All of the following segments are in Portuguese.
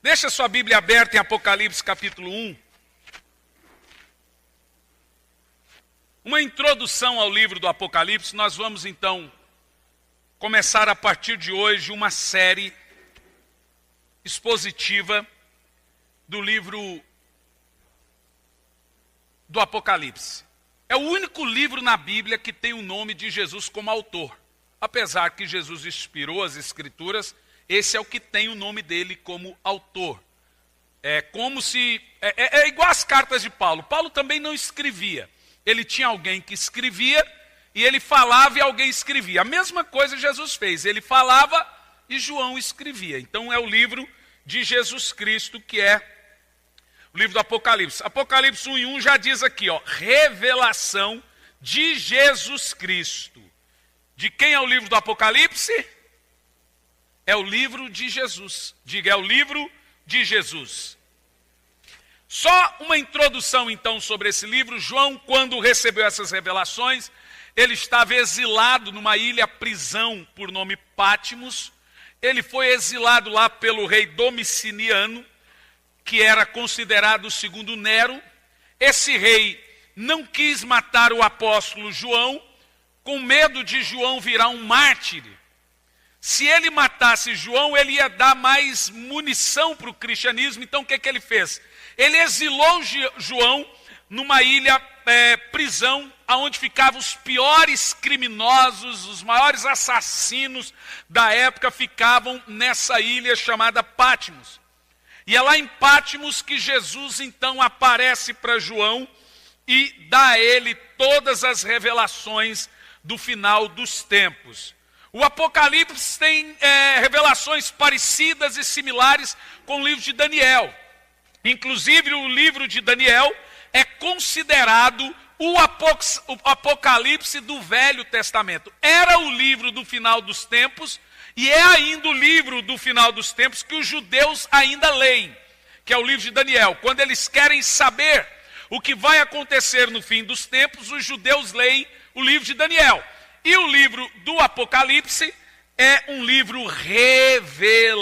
Deixa sua Bíblia aberta em Apocalipse capítulo 1. Uma introdução ao livro do Apocalipse. Nós vamos então começar a partir de hoje uma série expositiva do livro do Apocalipse. É o único livro na Bíblia que tem o nome de Jesus como autor. Apesar que Jesus inspirou as Escrituras, esse é o que tem o nome dele como autor. É como se... É igual às cartas de Paulo. Paulo também não escrevia. Ele tinha alguém que escrevia e ele falava e alguém escrevia. A mesma coisa Jesus fez. Ele falava e João escrevia. Então é o livro de Jesus Cristo que é o livro do Apocalipse. Apocalipse 1:1 já diz aqui, revelação de Jesus Cristo. De quem é o livro do Apocalipse? É o livro de Jesus. Diga, é o livro de Jesus. Só uma introdução então sobre esse livro. João, quando recebeu essas revelações, ele estava exilado numa ilha prisão por nome Patmos. Ele foi exilado lá pelo rei Domiciano, que era considerado o segundo Nero. Esse rei não quis matar o apóstolo João, com medo de João virar um mártir. Se ele matasse João, ele ia dar mais munição para o cristianismo. Então o que ele fez? Ele exilou João numa ilha prisão, onde ficavam os piores criminosos, os maiores assassinos da época ficavam nessa ilha chamada Patmos. E é lá em Patmos que Jesus então aparece para João e dá a ele todas as revelações do final dos tempos. O Apocalipse tem revelações parecidas e similares com o livro de Daniel. Inclusive o livro de Daniel é considerado o Apocalipse do Velho Testamento. Era o livro do final dos tempos e é ainda o livro do final dos tempos que os judeus ainda leem, que é o livro de Daniel. Quando eles querem saber o que vai acontecer no fim dos tempos, os judeus leem o livro de Daniel. E o livro do Apocalipse é um livro revelador,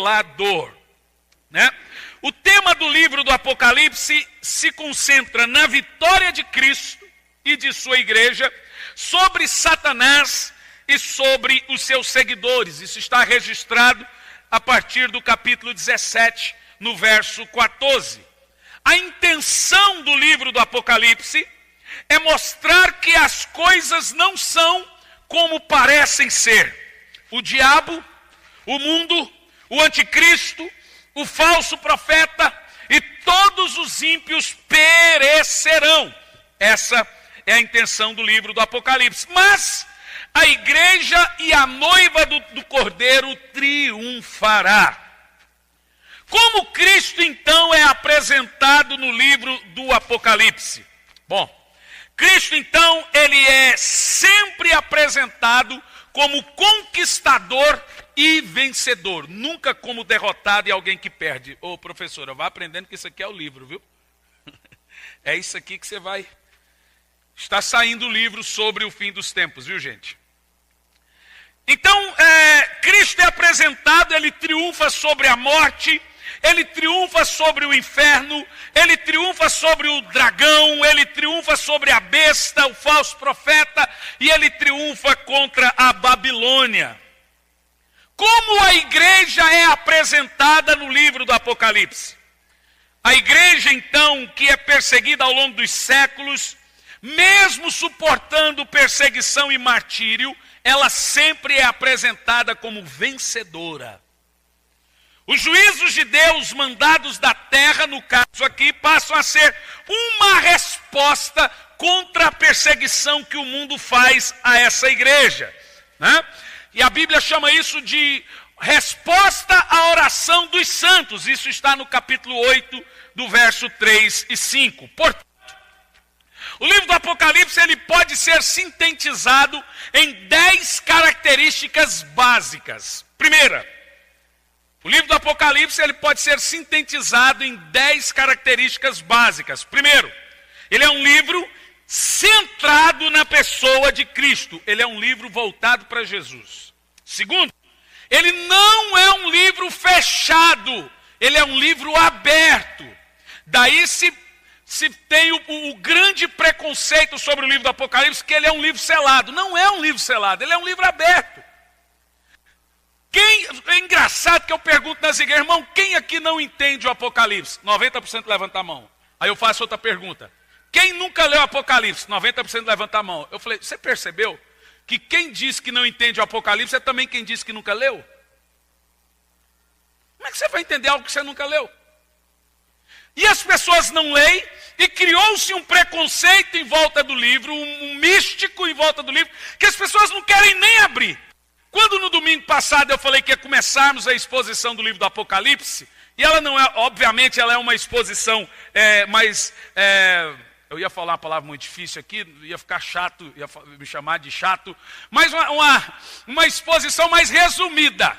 né? O tema do livro do Apocalipse se concentra na vitória de Cristo e de sua igreja sobre Satanás e sobre os seus seguidores. Isso está registrado a partir do capítulo 17, no verso 14. A intenção do livro do Apocalipse é mostrar que as coisas não são como parecem ser. O diabo, o mundo, o anticristo, o falso profeta e todos os ímpios perecerão. Essa é a intenção do livro do Apocalipse. Mas a igreja e a noiva do Cordeiro triunfará. Como Cristo então é apresentado no livro do Apocalipse? Bom, Cristo então ele é sempre apresentado como conquistador e vencedor, nunca como derrotado e alguém que perde. Ô professora, vá aprendendo que isso aqui é o livro, viu? É isso aqui que você vai... Está saindo o livro sobre o fim dos tempos, viu gente? Então, Cristo é apresentado, ele triunfa sobre a morte, ele triunfa sobre o inferno, ele triunfa sobre o dragão, ele triunfa sobre a besta, o falso profeta, e ele triunfa contra a Babilônia. Como a igreja é apresentada no livro do Apocalipse? A igreja, então, que é perseguida ao longo dos séculos, mesmo suportando perseguição e martírio, ela sempre é apresentada como vencedora. Os juízos de Deus mandados da terra, no caso aqui, passam a ser uma resposta contra a perseguição que o mundo faz a essa igreja, né? E a Bíblia chama isso de resposta à oração dos santos. Isso está no capítulo 8, do verso 3 e 5. Portanto, o livro do Apocalipse ele pode ser sintetizado em 10 características básicas. Primeira, o livro do Apocalipse ele pode ser sintetizado em 10 características básicas. Primeiro, ele é um livro centrado na pessoa de Cristo. Ele é um livro voltado para Jesus. Segundo, ele não é um livro fechado ele é um livro aberto. Daí se tem o grande preconceito sobre o livro do Apocalipse, que ele é um livro selado. Não é um livro selado, ele é um livro aberto. É engraçado que eu pergunto nas igrejas, irmão, quem aqui não entende o Apocalipse? 90% levanta a mão. Aí eu faço outra pergunta. Quem nunca leu o Apocalipse? 90% levanta a mão. Eu falei, você percebeu que quem diz que não entende o Apocalipse é também quem diz que nunca leu? Como é que você vai entender algo que você nunca leu? E as pessoas não leem, e criou-se um preconceito em volta do livro, um místico em volta do livro, que as pessoas não querem nem abrir. Quando no domingo passado eu falei que ia começarmos a exposição do livro do Apocalipse, e ela não é, obviamente, ela é uma exposição eu ia falar uma palavra muito difícil aqui, ia ficar chato, ia me chamar de chato, mas uma exposição mais resumida.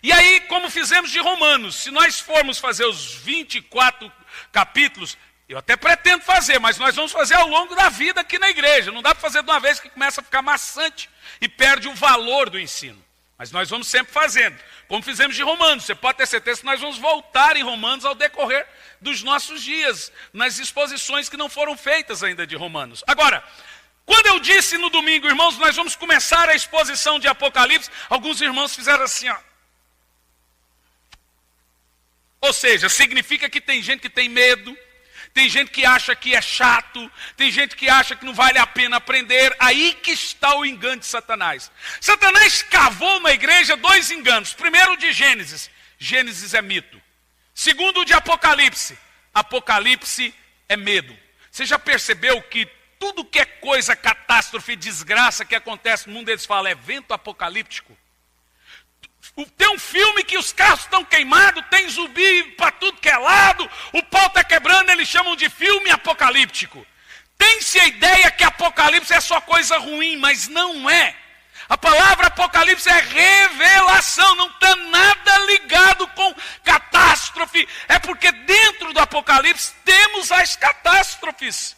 E aí, como fizemos de Romanos, se nós formos fazer os 24 capítulos, eu até pretendo fazer, mas nós vamos fazer ao longo da vida aqui na igreja. Não dá para fazer de uma vez que começa a ficar maçante e perde o valor do ensino. Mas nós vamos sempre fazendo, como fizemos de Romanos. Você pode ter certeza que nós vamos voltar em Romanos ao decorrer dos nossos dias, nas exposições que não foram feitas ainda de Romanos. Agora, quando eu disse no domingo, irmãos, nós vamos começar a exposição de Apocalipse, alguns irmãos fizeram assim, ó. Ou seja, significa que tem gente que tem medo, tem gente que acha que é chato, tem gente que acha que não vale a pena aprender. Aí que está o engano de Satanás. Satanás cavou na igreja 2 enganos. Primeiro, o de Gênesis. Gênesis é mito. Segundo, o de Apocalipse. Apocalipse é medo. Você já percebeu que tudo que é coisa, catástrofe, desgraça que acontece no mundo, eles falam, é evento apocalíptico? Tem um filme que os carros estão queimados, tem zumbi para tudo que é lado, o pau está quebrando, eles chamam de filme apocalíptico. Tem-se a ideia que Apocalipse é só coisa ruim, mas não é. A palavra Apocalipse é revelação, não está nada ligado com catástrofe. É porque dentro do Apocalipse temos as catástrofes.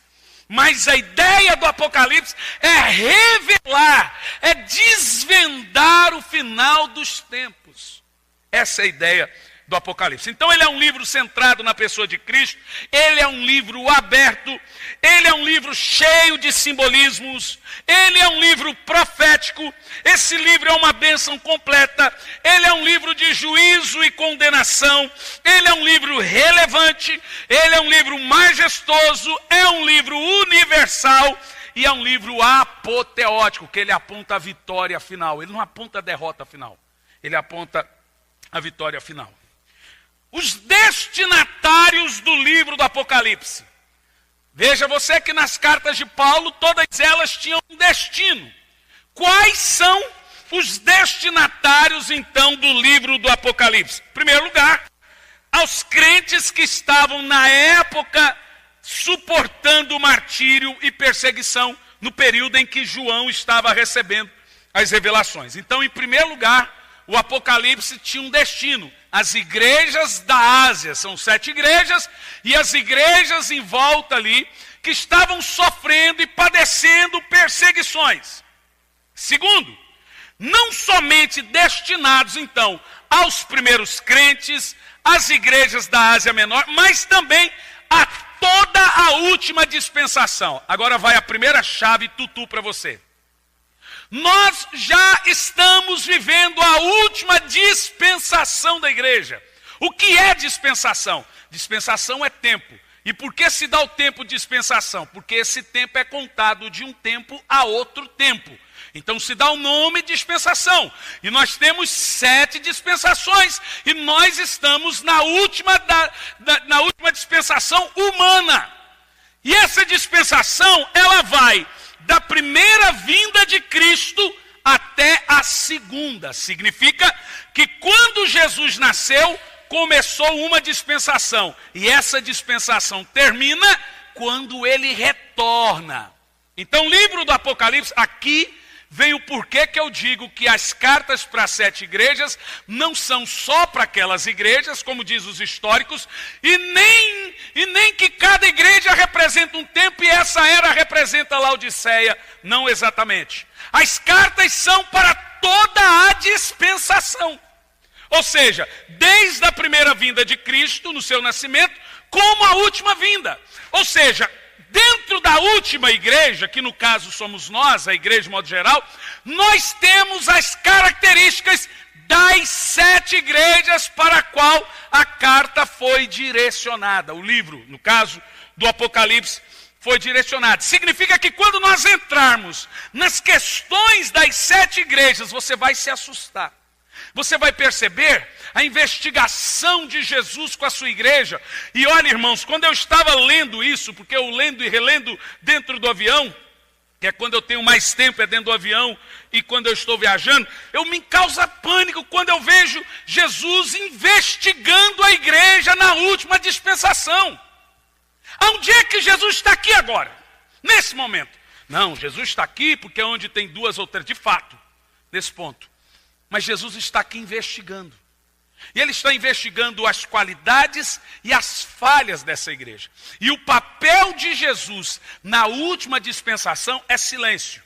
Mas a ideia do Apocalipse é revelar, é desvendar o final dos tempos. Essa é a ideia do Apocalipse. Então ele é um livro centrado na pessoa de Cristo, ele é um livro aberto, ele é um livro cheio de simbolismos, ele é um livro profético, esse livro é uma bênção completa, ele é um livro de juízo e condenação, ele é um livro relevante, ele é um livro majestoso, é um livro universal e é um livro apoteótico, que ele aponta a vitória final, ele não aponta a derrota final, ele aponta a vitória final. Os destinatários do livro do Apocalipse. Veja você que nas cartas de Paulo, todas elas tinham um destino. Quais são os destinatários, então, do livro do Apocalipse? Em primeiro lugar, aos crentes que estavam na época suportando o martírio e perseguição no período em que João estava recebendo as revelações. Então, em primeiro lugar, o Apocalipse tinha um destino. As igrejas da Ásia, são 7 igrejas, e as igrejas em volta ali, que estavam sofrendo e padecendo perseguições. Segundo, não somente destinados então aos primeiros crentes, às igrejas da Ásia Menor, mas também a toda a última dispensação. Agora vai a primeira chave tutu para você. Nós já estamos vivendo a última dispensação da igreja. O que é dispensação? Dispensação é tempo. E por que se dá o tempo de dispensação? Porque esse tempo é contado de um tempo a outro tempo. Então se dá o nome de dispensação. E nós temos 7 dispensações. E nós estamos na última dispensação humana. E essa dispensação, ela vai da primeira vinda de Cristo até a segunda. Significa que quando Jesus nasceu, começou uma dispensação. E essa dispensação termina quando ele retorna. Então o livro do Apocalipse, aqui vem o porquê que eu digo que as cartas para as 7 igrejas não são só para aquelas igrejas, como diz os históricos, e nem que cada igreja representa um tempo e essa era representa a Laodiceia, não exatamente. As cartas são para toda a dispensação. Ou seja, desde a primeira vinda de Cristo, no seu nascimento, como a última vinda. Ou seja, dentro da última igreja, que no caso somos nós, a igreja de modo geral, nós temos as características das 7 igrejas para a qual a carta foi direcionada. O livro, no caso do Apocalipse, foi direcionado. Significa que quando nós entrarmos nas questões das 7 igrejas, você vai se assustar. Você vai perceber a investigação de Jesus com a sua igreja. E olha, irmãos, quando eu estava lendo isso, porque eu lendo e relendo dentro do avião, que é quando eu tenho mais tempo, é dentro do avião, e quando eu estou viajando, eu me causa pânico quando eu vejo Jesus investigando a igreja na última dispensação. Onde é que Jesus está aqui agora? Nesse momento. Não, Jesus está aqui porque é onde tem 2 ou 3, de fato, nesse ponto. Mas Jesus está aqui investigando. E ele está investigando as qualidades e as falhas dessa igreja. E o papel de Jesus na última dispensação é silêncio.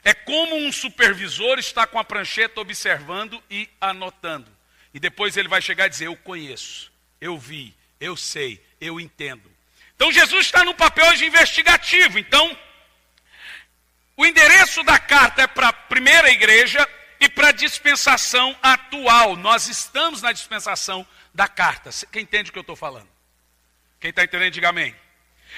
É como um supervisor está com a prancheta observando e anotando. E depois ele vai chegar e dizer, eu conheço, eu vi, eu sei, eu entendo. Então Jesus está no papel hoje investigativo. Então, o endereço da carta é para a primeira igreja e para a dispensação atual. Nós estamos na dispensação da carta. Quem entende o que eu estou falando? Quem está entendendo, diga amém.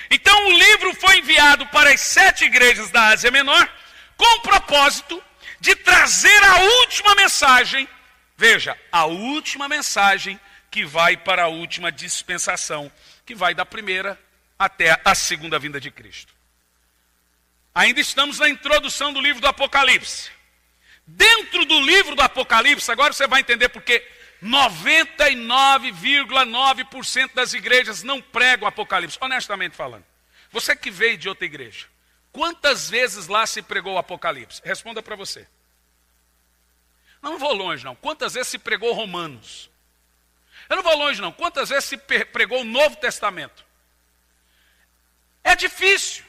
Então o livro foi enviado para as 7 igrejas da Ásia Menor, com o propósito de trazer a última mensagem. Veja, a última mensagem que vai para a última dispensação, que vai da primeira até a segunda vinda de Cristo. Ainda estamos na introdução do livro do Apocalipse. Dentro do livro do Apocalipse, agora você vai entender porque 99,9% das igrejas não pregam o Apocalipse, honestamente falando. Você que veio de outra igreja, quantas vezes lá se pregou o Apocalipse? Responda para você. Não vou longe não. Quantas vezes se pregou Romanos? Eu não vou longe não. Quantas vezes se pregou o Novo Testamento? É difícil.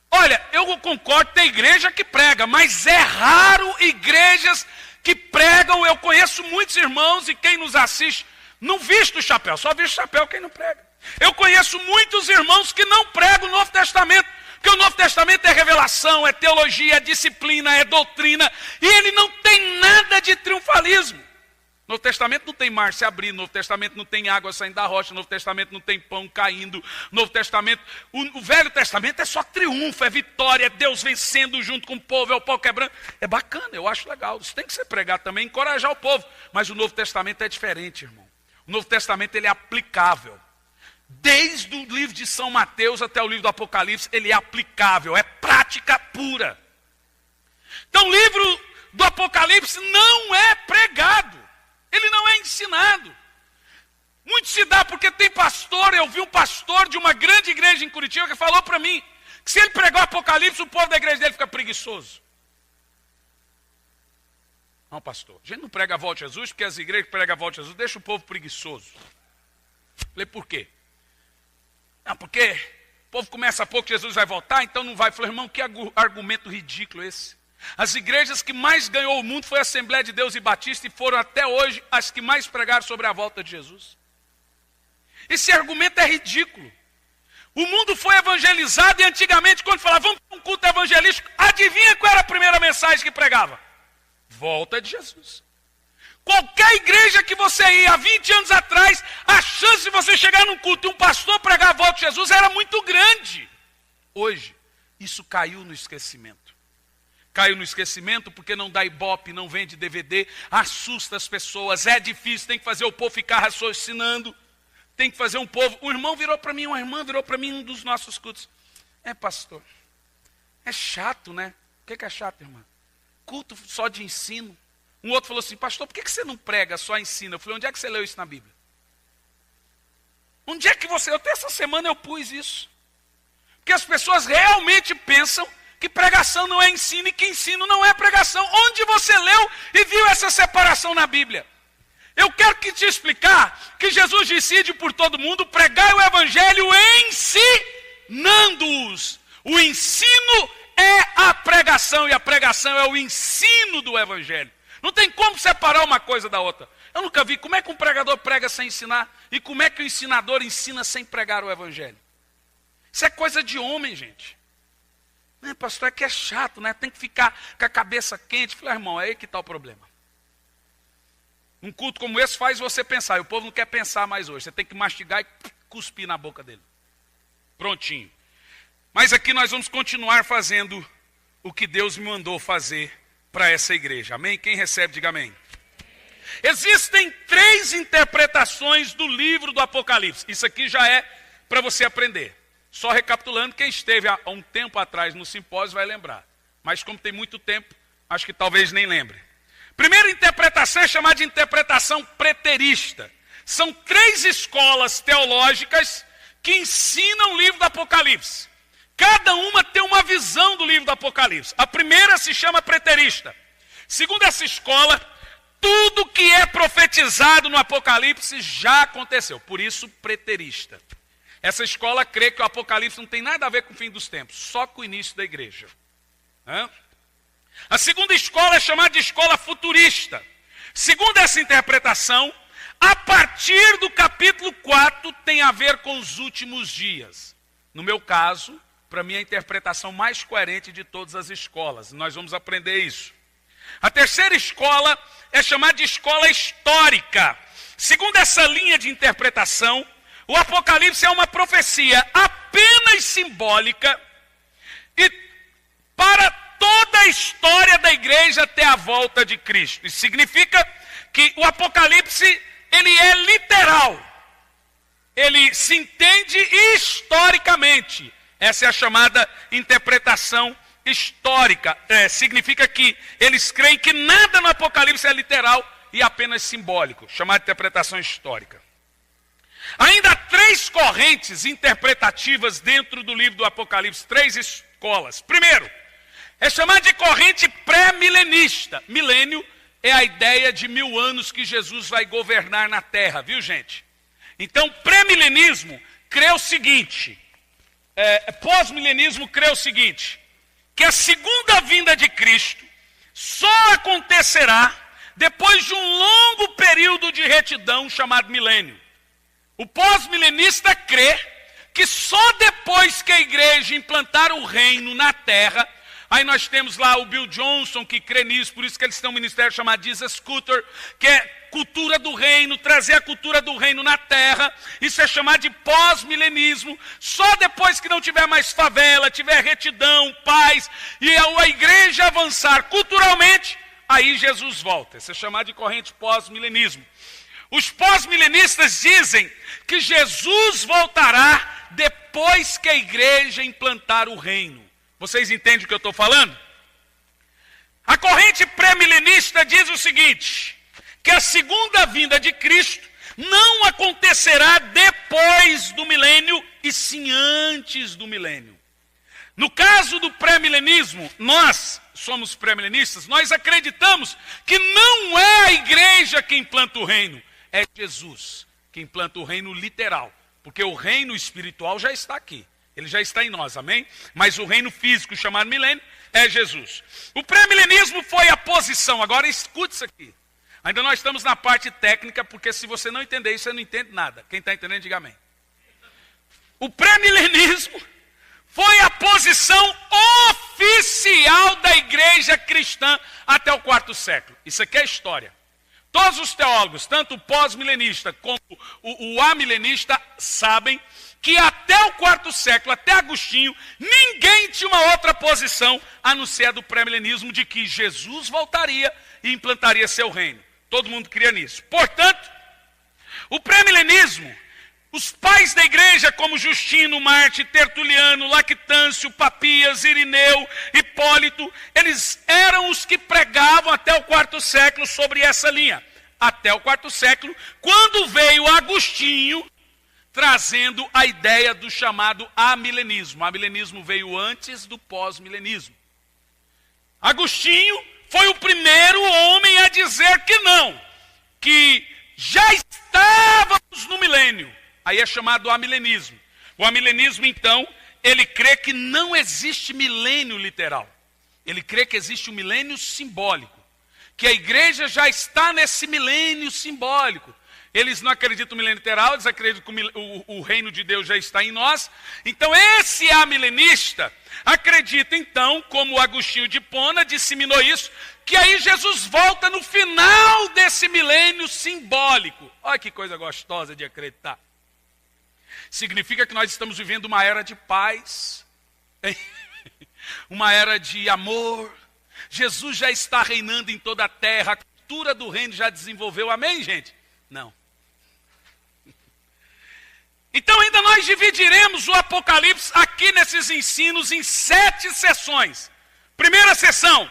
Olha, eu concordo, tem igreja que prega, mas é raro igrejas que pregam. Eu conheço muitos irmãos e quem nos assiste não viste o chapéu, só viste o chapéu quem não prega. Eu conheço muitos irmãos que não pregam o Novo Testamento, porque o Novo Testamento é revelação, é teologia, é disciplina, é doutrina, e ele não tem nada de triunfalismo. No Novo Testamento não tem mar se abrindo, no Novo Testamento não tem água saindo da rocha, no Novo Testamento não tem pão caindo, no Novo Testamento, o Velho Testamento é só triunfo, é vitória, é Deus vencendo junto com o povo, é o pau quebrando. É bacana, eu acho legal, isso tem que ser pregado também, encorajar o povo. Mas o Novo Testamento é diferente, irmão. O Novo Testamento ele é aplicável. Desde o livro de São Mateus até o livro do Apocalipse, ele é aplicável, é prática pura. Então o livro do Apocalipse não é pregado. Ele não é ensinado. Muito se dá porque tem pastor, eu vi um pastor de uma grande igreja em Curitiba que falou para mim que se ele pregar o Apocalipse, o povo da igreja dele fica preguiçoso. Não, pastor, a gente não prega a volta de Jesus porque as igrejas que pregam a volta de Jesus deixam o povo preguiçoso. Falei, por quê? Não, porque o povo começa a pouco que Jesus vai voltar, então não vai. Falei, irmão, que argumento ridículo esse. As igrejas que mais ganhou o mundo foi a Assembleia de Deus e Batista e foram até hoje as que mais pregaram sobre a volta de Jesus. Esse argumento é ridículo. O mundo foi evangelizado e antigamente quando falava vamos para um culto evangelístico, adivinha qual era a primeira mensagem que pregava? Volta de Jesus. Qualquer igreja que você ia há 20 anos atrás, a chance de você chegar num culto e um pastor pregar a volta de Jesus era muito grande. Hoje, isso caiu no esquecimento. Caiu no esquecimento porque não dá ibope, não vende DVD, assusta as pessoas, é difícil, tem que fazer o povo ficar raciocinando, tem que fazer um povo. Um irmão virou para mim, uma irmã virou para mim em um dos nossos cultos. É, pastor, é chato, né? O que é chato, irmã? Culto só de ensino. Um outro falou assim, pastor, por que você não prega, só ensina? Eu falei, onde é que você leu isso na Bíblia? Onde é que você... Até essa semana eu pus isso. Porque as pessoas realmente pensam que pregação não é ensino e que ensino não é pregação. Onde você leu e viu essa separação na Bíblia? Eu quero te explicar que Jesus decide por todo mundo pregar o evangelho ensinando-os. O ensino é a pregação e a pregação é o ensino do evangelho. Não tem como separar uma coisa da outra. Eu nunca vi. Como é que um pregador prega sem ensinar? E como é que o ensinador ensina sem pregar o evangelho? Isso é coisa de homem, gente. Pastor, é que é chato, né? Tem que ficar com a cabeça quente. Eu falei, irmão, é aí que está o problema. Um culto como esse faz você pensar. E o povo não quer pensar mais hoje. Você tem que mastigar e cuspir na boca dele. Prontinho. Mas aqui nós vamos continuar fazendo o que Deus me mandou fazer para essa igreja. Amém? Quem recebe, diga amém. Existem 3 interpretações do livro do Apocalipse. Isso aqui já é para você aprender. Só recapitulando, quem esteve há um tempo atrás no simpósio vai lembrar. Mas como tem muito tempo, acho que talvez nem lembre. Primeira interpretação é chamada de interpretação preterista. São 3 escolas teológicas que ensinam o livro do Apocalipse. Cada uma tem uma visão do livro do Apocalipse. A primeira se chama preterista. Segundo essa escola, tudo que é profetizado no Apocalipse já aconteceu. Por isso, preterista. Essa escola crê que o Apocalipse não tem nada a ver com o fim dos tempos, só com o início da igreja. A segunda escola é chamada de escola futurista. Segundo essa interpretação, a partir do capítulo 4 tem a ver com os últimos dias. No meu caso, para mim é a interpretação mais coerente de todas as escolas. Nós vamos aprender isso. A terceira escola é chamada de escola histórica. Segundo essa linha de interpretação, o Apocalipse é uma profecia apenas simbólica e para toda a história da igreja até a volta de Cristo. Isso significa que o Apocalipse, ele é literal. Ele se entende historicamente. Essa é a chamada interpretação histórica. Significa que eles creem que nada no Apocalipse é literal e apenas simbólico. Chamada de interpretação histórica. Ainda há 3 correntes interpretativas dentro do livro do Apocalipse, 3 escolas. Primeiro, é chamada de corrente pré-milenista. Milênio é a ideia de 1000 anos que Jesus vai governar na terra, viu gente? Então, pré-milenismo crê o seguinte, pós-milenismo crê o seguinte, que a segunda vinda de Cristo só acontecerá depois de um longo período de retidão chamado milênio. O pós-milenista crê que só depois que a igreja implantar o reino na terra, aí nós temos lá o Bill Johnson que crê nisso, por isso que eles têm um ministério chamado Jesus Culture, que é cultura do reino, trazer a cultura do reino na terra. Isso é chamado de pós-milenismo. Só depois que não tiver mais favela, tiver retidão, paz, e a igreja avançar culturalmente, aí Jesus volta. Isso é chamado de corrente pós-milenismo. Os pós-milenistas dizem que Jesus voltará depois que a igreja implantar o reino. Vocês entendem o que eu estou falando? A corrente pré-milenista diz o seguinte, que a segunda vinda de Cristo não acontecerá depois do milênio, e sim antes do milênio. No caso do pré-milenismo, nós somos pré-milenistas, nós acreditamos que não é a igreja que implanta o reino, é Jesus que implanta o reino literal, porque o reino espiritual já está aqui, ele já está em nós, amém? Mas o reino físico chamado milênio é Jesus. O pré-milenismo foi a posição, agora escute isso aqui, ainda nós estamos na parte técnica, porque se você não entender isso, você não entende nada. Quem está entendendo, diga amém. O pré-milenismo foi a posição oficial da igreja cristã até o 4º século. Isso aqui é história. Todos os teólogos, tanto o pós-milenista como o amilenista, sabem que até o 4º século, até Agostinho, ninguém tinha uma outra posição a não ser a do pré-milenismo de que Jesus voltaria e implantaria seu reino. Todo mundo cria nisso. Portanto, o pré-milenismo, os pais da igreja como Justino, Marte, Tertuliano, Lactâncio, Papias, Irineu, Hipólito, eles eram os que pregavam até o 4º século sobre essa linha. Até o 4º século, quando veio Agostinho, trazendo a ideia do chamado amilenismo. O amilenismo veio antes do pós-milenismo. Agostinho foi o primeiro homem a dizer que não, que já estávamos no milênio. Aí é chamado amilenismo. O amilenismo, então, ele crê que não existe milênio literal. Ele crê que existe um milênio simbólico. que a igreja já está nesse milênio simbólico. Eles não acreditam no milênio literal, eles acreditam que o reino de Deus já está em nós. Então esse amilenista acredita então, como Agostinho de Hipona disseminou isso, que aí Jesus volta no final desse milênio simbólico. Olha que coisa gostosa de acreditar. Significa que nós estamos vivendo uma era de paz, uma era de amor. Jesus já está reinando em toda a terra, a cultura do reino já desenvolveu. Amém, gente? Não. Então ainda nós dividiremos o Apocalipse aqui nesses ensinos em 7 sessões. Primeira sessão,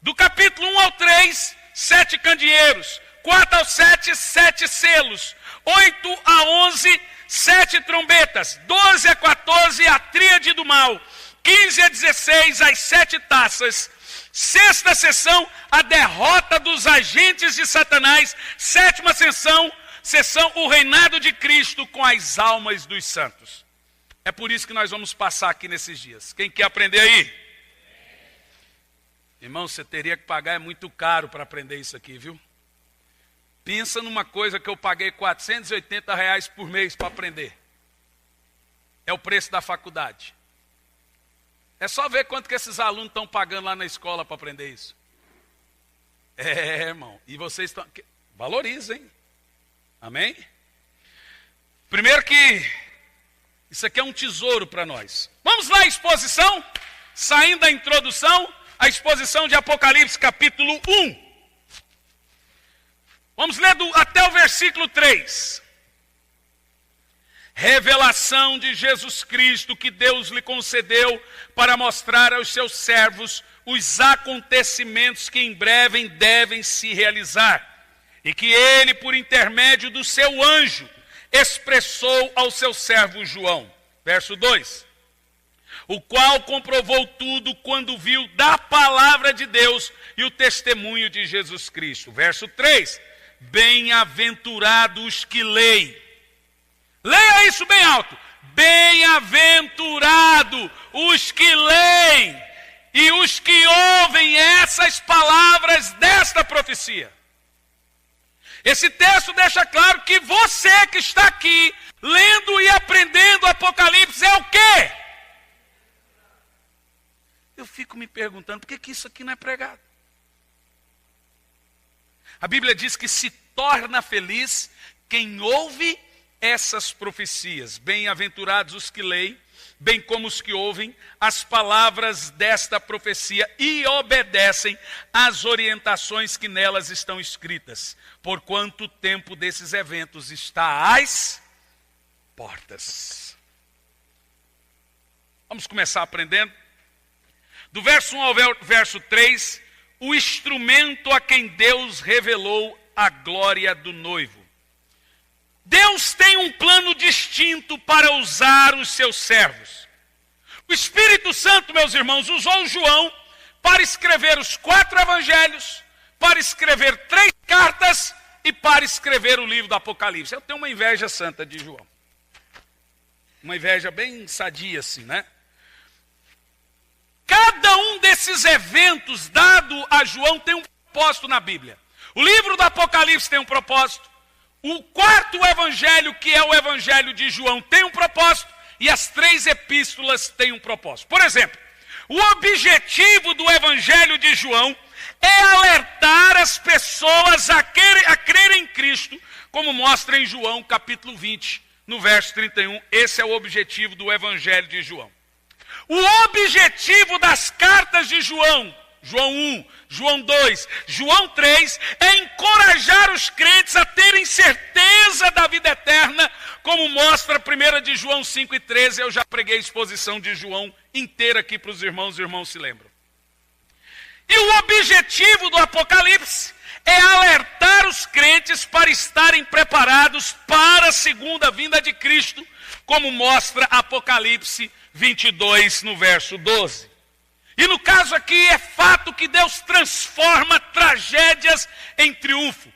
do capítulo 1 ao 3, 7 candeeiros. 4 ao 7, 7 selos. 8 a 11, 7 trombetas. 12 a 14, a tríade do mal. 15 a 16, as 7 taças. Sexta sessão, a derrota dos agentes de Satanás. Sétima sessão, o reinado de Cristo com as almas dos santos. É por isso que nós vamos passar aqui nesses dias. Quem quer aprender aí? Irmão, você teria que pagar, é muito caro para aprender isso aqui, viu? Pensa numa coisa que eu paguei R$480 por mês para aprender. É o preço da faculdade. É só ver quanto que esses alunos estão pagando lá na escola para aprender isso. É, irmão. E vocês estão... Valorizem. Amém? Primeiro que isso aqui é um tesouro para nós. Vamos lá, exposição. Saindo da introdução, a exposição de Apocalipse capítulo 1. Vamos ler até o versículo 3. Revelação de Jesus Cristo que Deus lhe concedeu para mostrar aos seus servos os acontecimentos que em breve devem se realizar. E que ele, por intermédio do seu anjo, expressou ao seu servo João. Verso 2. O qual comprovou tudo quando viu da palavra de Deus e o testemunho de Jesus Cristo. Verso 3. Bem-aventurados os que leem. Leia isso bem alto. Bem-aventurado os que leem e os que ouvem essas palavras desta profecia. Esse texto deixa claro que você que está aqui, lendo e aprendendo Apocalipse, é o quê? Eu fico me perguntando, por que isso aqui não é pregado? A Bíblia diz que se torna feliz quem ouve essas profecias. Bem-aventurados os que leem, bem como os que ouvem as palavras desta profecia e obedecem às orientações que nelas estão escritas. Porquanto o tempo desses eventos está às portas. Vamos começar aprendendo. Do verso 1 ao verso 3, o instrumento a quem Deus revelou a glória do noivo. Deus tem um plano distinto para usar os seus servos. O Espírito Santo, meus irmãos, usou João para escrever os 4 evangelhos, para escrever 3 cartas e para escrever o livro do Apocalipse. Eu tenho uma inveja santa de João. Uma inveja bem sadia assim, né? Cada um desses eventos dado a João tem um propósito na Bíblia. O livro do Apocalipse tem um propósito. O 4º evangelho, que é o evangelho de João, tem um propósito. E as 3 epístolas têm um propósito. Por exemplo, o objetivo do evangelho de João é alertar as pessoas a crerem em Cristo, como mostra em João capítulo 20, no verso 31. Esse é o objetivo do evangelho de João. O objetivo das cartas de João, João 1, João 2, João 3, é encorajar os crentes a terem certeza da vida eterna, como mostra 1 de João 5 e 13. Eu já preguei a exposição de João inteira aqui para os irmãos se lembram. E o objetivo do Apocalipse é alertar os crentes para estarem preparados para a segunda vinda de Cristo, como mostra Apocalipse 22, no verso 12. E no caso aqui é fato que Deus transforma tragédias em triunfo.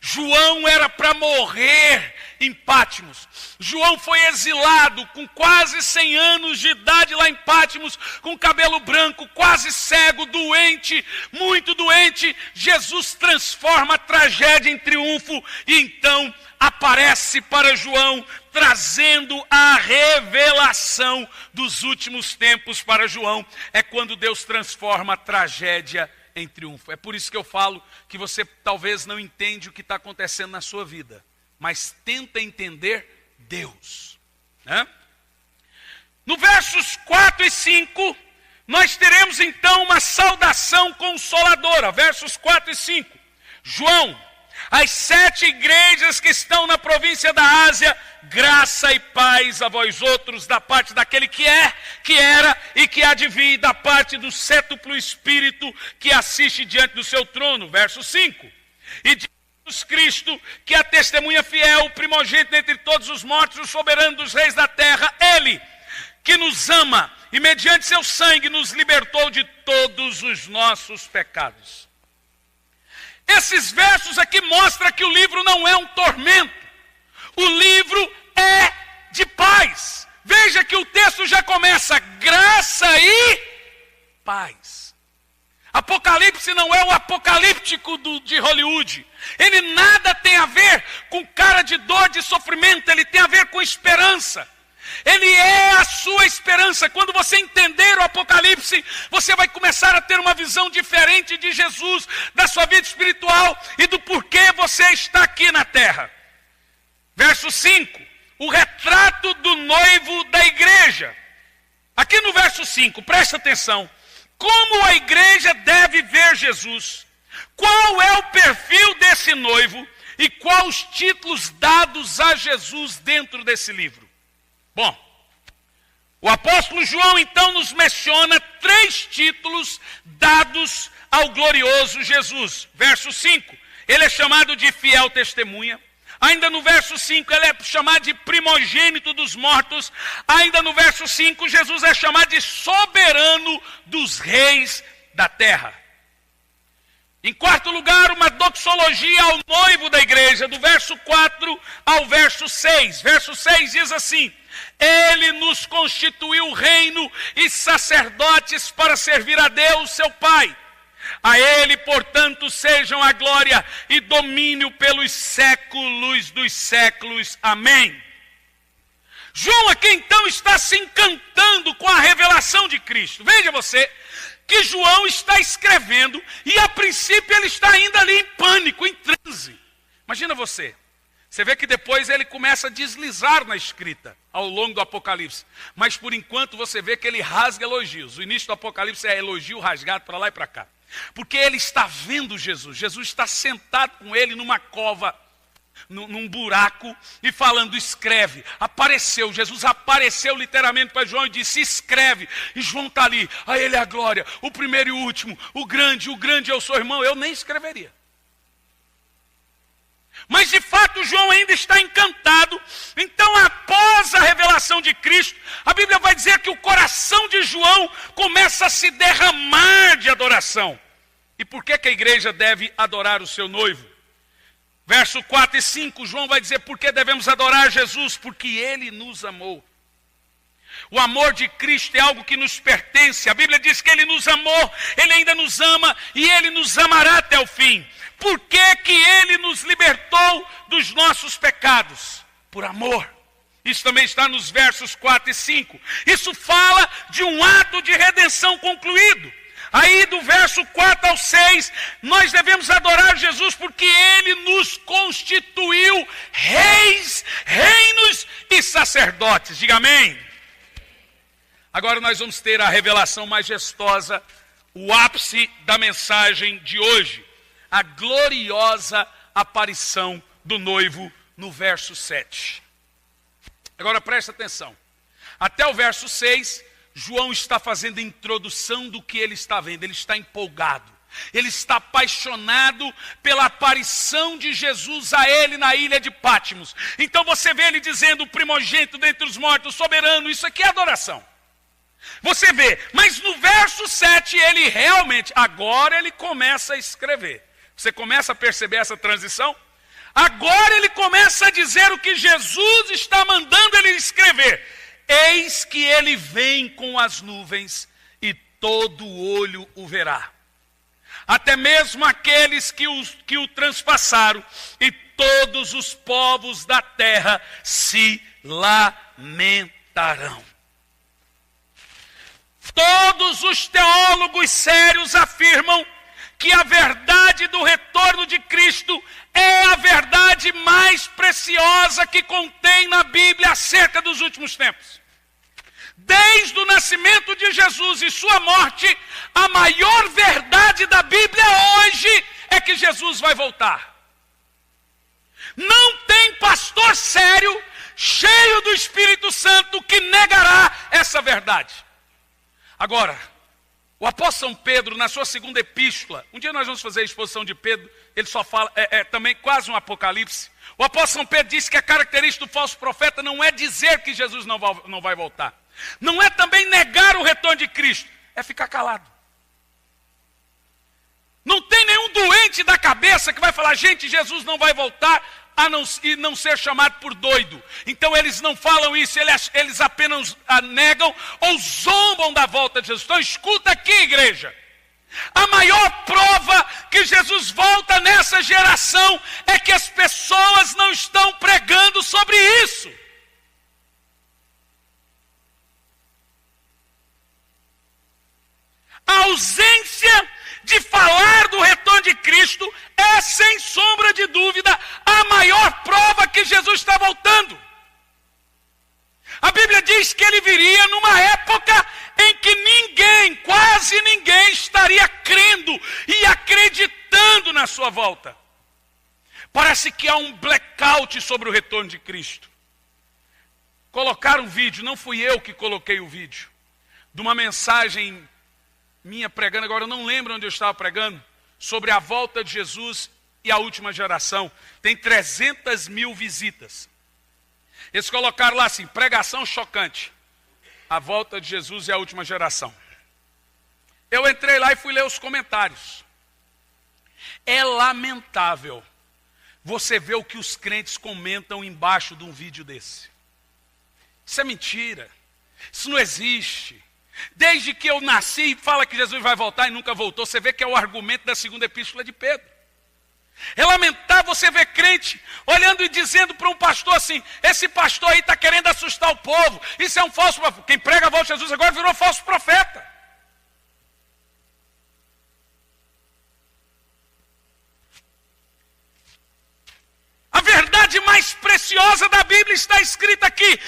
João era para morrer em Patmos. João foi exilado com quase 100 anos de idade lá em Patmos, com cabelo branco, quase cego, doente, muito doente. Jesus transforma a tragédia em triunfo e então aparece para João, trazendo a revelação dos últimos tempos para João. É quando Deus transforma a tragédia em triunfo. É por isso que eu falo que você talvez não entende o que está acontecendo na sua vida, mas tenta entender Deus, né? No versos 4 e 5, nós teremos então uma saudação consoladora. Versos 4 e 5. João, as 7 igrejas que estão na província da Ásia, graça e paz a vós outros, da parte daquele que é, que era e que há de vir, da parte do cétuplo Espírito que assiste diante do seu trono. Verso 5. E de Jesus Cristo, que é a testemunha fiel, o primogênito entre todos os mortos, o soberano dos reis da terra, ele que nos ama e mediante seu sangue nos libertou de todos os nossos pecados. Esses versos aqui mostram que o livro não é um tormento. O livro é de paz. Veja que o texto já começa, graça e paz. Apocalipse não é o apocalíptico de Hollywood. Ele nada tem a ver com cara de dor, de sofrimento. Ele tem a ver com esperança. Ele é a sua esperança. Quando você entender o Apocalipse, você vai começar a ter uma visão diferente de Jesus, da sua vida espiritual e do porquê você está aqui na terra. Verso 5, o retrato do noivo da igreja. Aqui no verso 5, presta atenção. Como a igreja deve ver Jesus? Qual é o perfil desse noivo? E quais os títulos dados a Jesus dentro desse livro? Bom, o apóstolo João então nos menciona 3 títulos dados ao glorioso Jesus. Verso 5, ele é chamado de fiel testemunha. Ainda no verso 5, ele é chamado de primogênito dos mortos. Ainda no verso 5, Jesus é chamado de soberano dos reis da terra. Em quarto lugar, uma doxologia ao noivo da igreja, do verso 4 ao verso 6. Verso 6 diz assim: ele nos constituiu reino e sacerdotes para servir a Deus, seu Pai. A ele, portanto, sejam a glória e domínio pelos séculos dos séculos. Amém. João aqui então está se encantando com a revelação de Cristo. Veja você que João está escrevendo e a princípio ele está ainda ali em pânico, em transe. Imagina você. Você vê que depois ele começa a deslizar na escrita ao longo do Apocalipse. Mas por enquanto você vê que ele rasga elogios. O início do Apocalipse é elogio rasgado para lá e para cá. Porque ele está vendo Jesus. Jesus está sentado com ele numa cova, num buraco, e falando, escreve. Apareceu, Jesus apareceu literalmente para João e disse, escreve. E João está ali, a ele é a glória, o primeiro e o último, o grande eu sou irmão. Eu nem escreveria. Mas de fato João ainda está encantado. Então após a revelação de Cristo, a Bíblia vai dizer que o coração de João começa a se derramar de adoração. E por que a igreja deve adorar o seu noivo? Verso 4 e 5, João vai dizer por que devemos adorar Jesus? Porque ele nos amou. O amor de Cristo é algo que nos pertence. A Bíblia diz que ele nos amou, ele ainda nos ama e ele nos amará até o fim. Por que que ele nos libertou dos nossos pecados? Por amor. Isso também está nos versos 4 e 5. Isso fala de um ato de redenção concluído. Aí do verso 4 ao 6, nós devemos adorar Jesus porque ele nos constituiu reis, reinos e sacerdotes. Diga amém. Agora nós vamos ter a revelação majestosa, o ápice da mensagem de hoje. A gloriosa aparição do noivo no verso 7. Agora presta atenção. Até o verso 6, João está fazendo a introdução do que ele está vendo. Ele está empolgado. Ele está apaixonado pela aparição de Jesus a ele na ilha de Patmos. Então você vê ele dizendo, o primogênito dentre os mortos, soberano. Isso aqui é adoração. Você vê, mas no verso 7 ele realmente, agora ele começa a escrever. Você começa a perceber essa transição? Agora ele começa a dizer o que Jesus está mandando ele escrever. Eis que ele vem com as nuvens e todo olho o verá. Até mesmo aqueles que o transpassaram, e todos os povos da terra se lamentarão. Todos os teólogos sérios afirmam que a verdade do retorno de Cristo é a verdade mais preciosa que contém na Bíblia acerca dos últimos tempos. Desde o nascimento de Jesus e sua morte, a maior verdade da Bíblia hoje é que Jesus vai voltar. Não tem pastor sério, cheio do Espírito Santo, que negará essa verdade. Agora, o apóstolo São Pedro, na sua segunda epístola, um dia nós vamos fazer a exposição de Pedro, ele só fala, também quase um apocalipse. O apóstolo São Pedro disse que a característica do falso profeta não é dizer que Jesus não vai voltar. Não é também negar o retorno de Cristo, é ficar calado. Não tem nenhum doente da cabeça que vai falar, gente, Jesus não vai voltar, e não ser chamado por doido. Então eles não falam isso, eles apenas negam ou zombam da volta de Jesus. Então escuta aqui, igreja. A maior prova que Jesus volta nessa geração é que as pessoas não estão pregando sobre isso. A ausência de falar do retorno de Cristo é, sem sombra de dúvida, a maior prova que Jesus está voltando. A Bíblia diz que ele viria numa época em que ninguém, quase ninguém, estaria crendo e acreditando na sua volta. Parece que há um blackout sobre o retorno de Cristo. Colocaram um vídeo, não fui eu que coloquei o vídeo, de uma mensagem minha pregando, agora eu não lembro onde eu estava pregando, sobre a volta de Jesus e a última geração. Tem 300 mil visitas. Eles colocaram lá assim, pregação chocante. A volta de Jesus e a última geração. Eu entrei lá e fui ler os comentários. É lamentável você ver o que os crentes comentam embaixo de um vídeo desse. Isso é mentira. Isso não existe. Desde que eu nasci, fala que Jesus vai voltar e nunca voltou. Você vê que é o argumento da segunda epístola de Pedro. É lamentável você ver crente olhando e dizendo para um pastor assim, esse pastor aí está querendo assustar o povo, isso é um falso profeta. Quem prega a volta de Jesus agora virou falso profeta. A verdade mais preciosa da Bíblia está escrita aqui.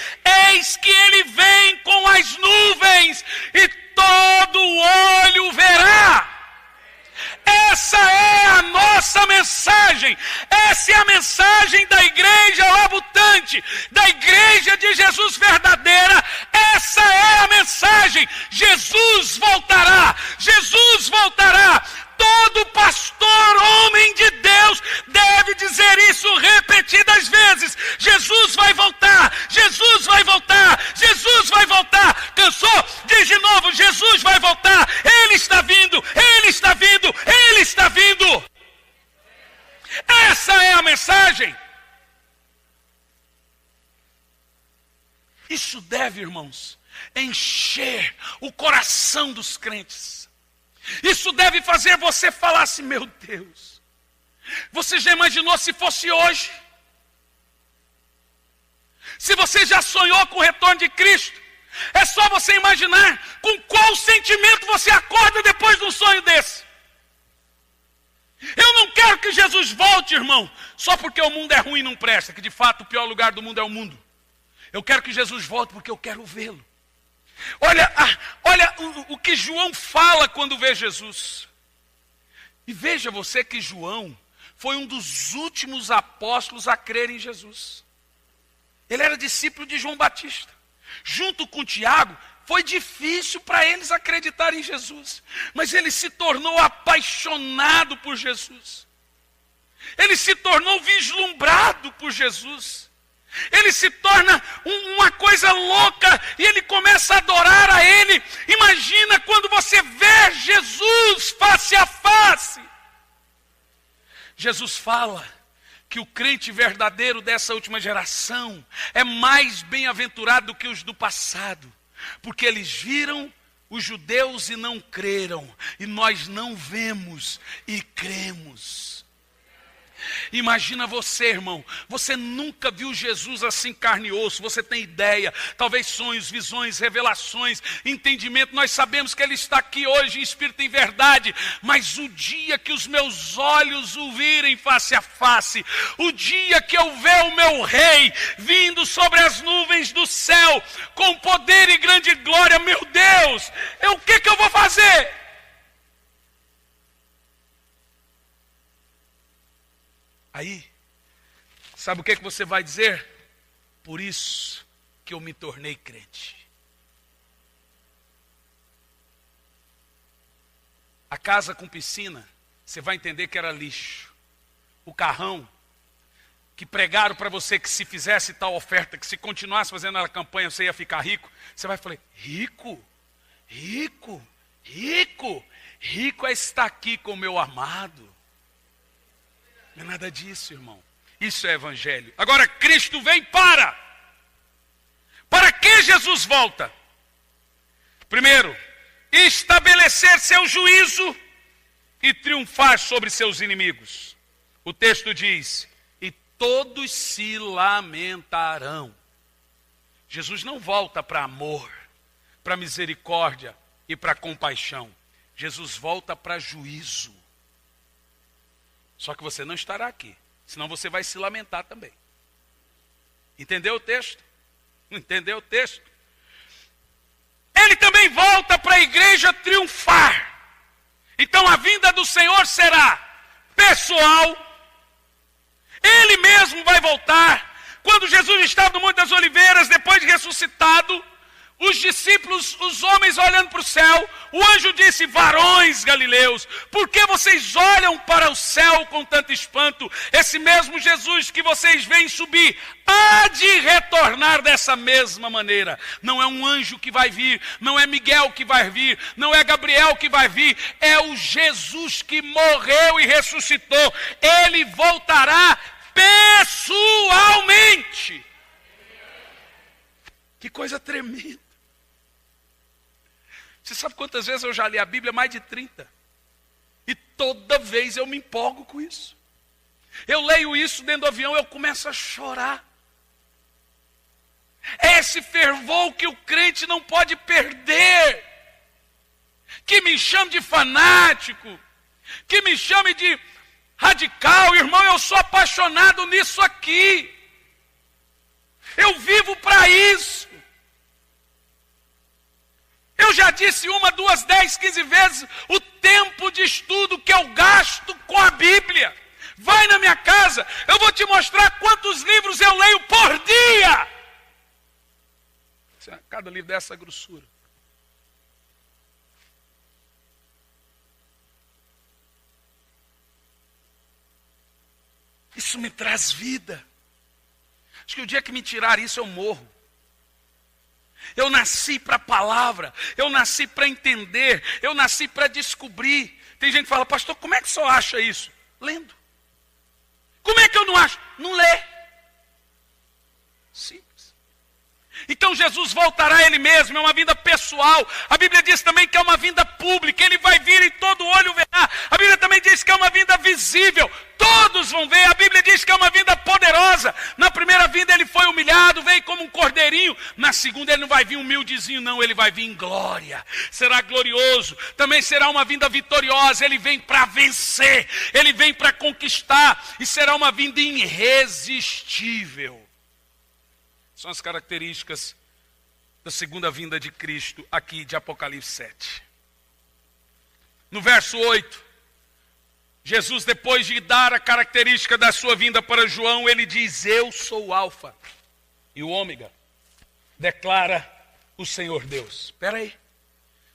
Eis que ele vem com as nuvens e todo olho verá. Essa é a nossa mensagem. Essa é a mensagem da igreja labutante, da igreja de Jesus verdadeira. Essa é a mensagem. Jesus voltará. Jesus voltará. Todo pastor, homem de Deus, deve dizer isso repetidas vezes. Jesus vai voltar, Jesus vai voltar, Jesus vai voltar. Cansou? Diz de novo, Jesus vai voltar. Ele está vindo, Ele está vindo, Ele está vindo. Essa é a mensagem. Isso deve, irmãos, encher o coração dos crentes. Isso deve fazer você falar assim, meu Deus, você já imaginou se fosse hoje? Se você já sonhou com o retorno de Cristo, é só você imaginar com qual sentimento você acorda depois de um sonho desse. Eu não quero que Jesus volte, irmão, só porque o mundo é ruim e não presta, que de fato o pior lugar do mundo é o mundo. Eu quero que Jesus volte porque eu quero vê-lo. Olha o que João fala quando vê Jesus. E veja você que João foi um dos últimos apóstolos a crer em Jesus. Ele era discípulo de João Batista. Junto com Tiago, foi difícil para eles acreditarem em Jesus. Mas ele se tornou apaixonado por Jesus. Ele se tornou vislumbrado por Jesus. Ele se torna uma coisa louca e ele começa a adorar a Ele. Imagina quando você vê Jesus face a face. Jesus fala que o crente verdadeiro dessa última geração é mais bem-aventurado do que os do passado, porque eles viram os judeus e não creram, e nós não vemos e cremos. Imagina você, irmão, você nunca viu Jesus assim carne e osso, você tem ideia, talvez sonhos, visões, revelações, entendimento, nós sabemos que Ele está aqui hoje em espírito e em verdade, mas o dia que os meus olhos o virem face a face, o dia que eu ver o meu rei vindo sobre as nuvens do céu, com poder e grande glória, meu Deus, o que eu vou fazer? Aí, sabe o que você vai dizer? Por isso que eu me tornei crente. A casa com piscina, você vai entender que era lixo. O carrão, que pregaram para você que se fizesse tal oferta, que se continuasse fazendo a campanha você ia ficar rico, você vai falar, rico? Rico? Rico? Rico é estar aqui com o meu amado. Não é nada disso, irmão. Isso é evangelho. Agora, Cristo vem para que Jesus volta? Primeiro, estabelecer seu juízo e triunfar sobre seus inimigos. O texto diz, e todos se lamentarão. Jesus não volta para amor, para misericórdia e para compaixão. Jesus volta para juízo. Só que você não estará aqui, senão você vai se lamentar também. Entendeu o texto? Entendeu o texto? Ele também volta para a igreja triunfar. Então a vinda do Senhor será pessoal. Ele mesmo vai voltar. Quando Jesus estava no Monte das Oliveiras, depois de ressuscitado, os discípulos, os homens olhando para o céu, o anjo disse, varões galileus, por que vocês olham para o céu com tanto espanto? Esse mesmo Jesus que vocês veem subir, há de retornar dessa mesma maneira. Não é um anjo que vai vir, não é Miguel que vai vir, não é Gabriel que vai vir, é o Jesus que morreu e ressuscitou. Ele voltará pessoalmente. Que coisa tremenda. Você sabe quantas vezes eu já li a Bíblia? Mais de 30. E toda vez eu me empolgo com isso. Eu leio isso dentro do avião, eu começo a chorar. É esse fervor que o crente não pode perder. Que me chame de fanático, que me chame de radical. Irmão, eu sou apaixonado nisso aqui. Eu vivo para isso. Eu já disse 1, 2, 10, 15 vezes o tempo de estudo que eu gasto com a Bíblia. Vai na minha casa, eu vou te mostrar quantos livros eu leio por dia. Cada livro dessa grossura. Isso me traz vida. Acho que o dia que me tirar isso eu morro. Eu nasci para a palavra, eu nasci para entender, eu nasci para descobrir. Tem gente que fala, pastor, como é que só acha isso? Lendo. Como é que eu não acho? Não lê. Simples. Então Jesus voltará a Ele mesmo, é uma vinda pessoal. A Bíblia diz também que é uma vinda pública, Ele vai vir e todo olho verá. A Bíblia também diz que é uma vinda visível, todos vão ver. A Bíblia diz que é uma vinda poderosa. Na primeira vinda Ele foi humilhado, veio como um cordeirinho. Na segunda Ele não vai vir humildezinho não, Ele vai vir em glória. Será glorioso, também será uma vinda vitoriosa. Ele vem para vencer, Ele vem para conquistar. E será uma vinda irresistível. São as características da segunda vinda de Cristo aqui de Apocalipse 7. No verso 8, Jesus, depois de dar a característica da sua vinda para João, ele diz, eu sou o Alfa e o Ômega, declara o Senhor Deus. Espera aí,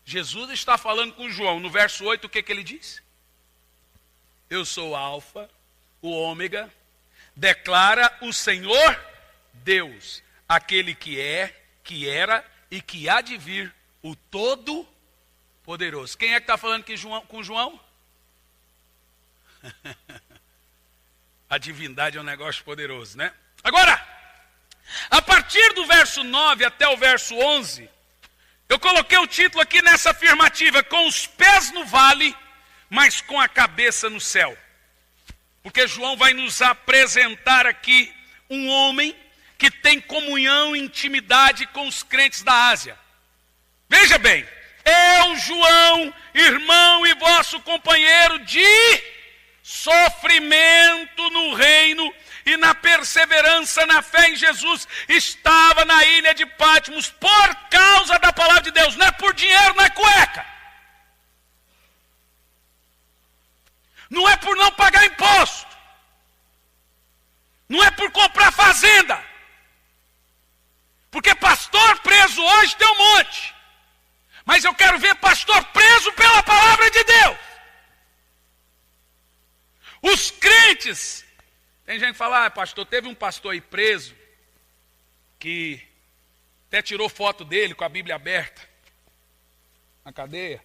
Jesus está falando com João, no verso 8, o que ele diz? Eu sou o Alfa, o Ômega, declara o Senhor Deus, aquele que é, que era e que há de vir, o Todo-Poderoso. Quem é que está falando com João? A divindade é um negócio poderoso, né? Agora, a partir do verso 9 até o verso 11, eu coloquei o título aqui nessa afirmativa: com os pés no vale, mas com a cabeça no céu. Porque João vai nos apresentar aqui um homem que tem comunhão e intimidade com os crentes da Ásia. Veja bem, eu, João, irmão e vosso companheiro de sofrimento no reino e na perseverança na fé em Jesus, estava na ilha de Patmos por causa da palavra de Deus. Não é por dinheiro, não é cueca. Não é por não pagar imposto. Não é por comprar fazenda. Porque pastor preso hoje tem um monte. Mas eu quero ver pastor preso pela palavra de Deus. Os crentes, tem gente que fala, pastor, teve um pastor aí preso, que até tirou foto dele com a Bíblia aberta, na cadeia.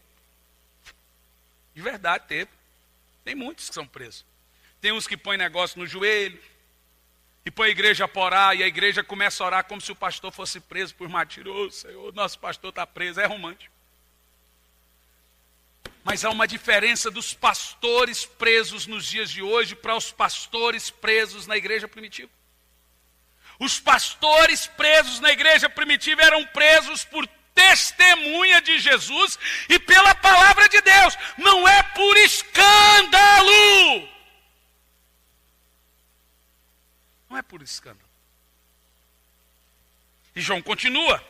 De verdade teve. Tem muitos que são presos. Tem uns que põem negócio no joelho, e põe a igreja para orar, e a igreja começa a orar como se o pastor fosse preso por mentiroso. Senhor, nosso pastor está preso, é romântico. Mas há uma diferença dos pastores presos nos dias de hoje para os pastores presos na igreja primitiva. Os pastores presos na igreja primitiva eram presos por testemunha de Jesus e pela palavra de Deus. Não é por escândalo. Não é por escândalo. E João continua.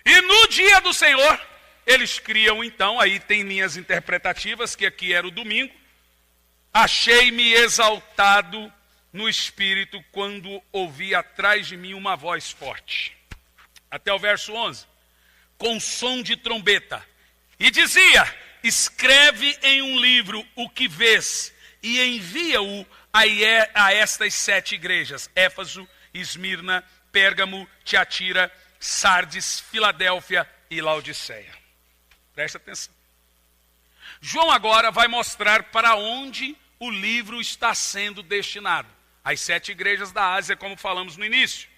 E no dia do Senhor, eles criam então, aí tem linhas interpretativas, que aqui era o domingo. Achei-me exaltado no espírito quando ouvi atrás de mim uma voz forte. Até o verso 11. Com som de trombeta. E dizia, escreve em um livro o que vês e envia-o a estas 7 igrejas. Éfaso, Esmirna, Pérgamo, Tiatira, Sardes, Filadélfia e Laodiceia. Presta atenção. João agora vai mostrar para onde o livro está sendo destinado. As 7 igrejas da Ásia, como falamos no início.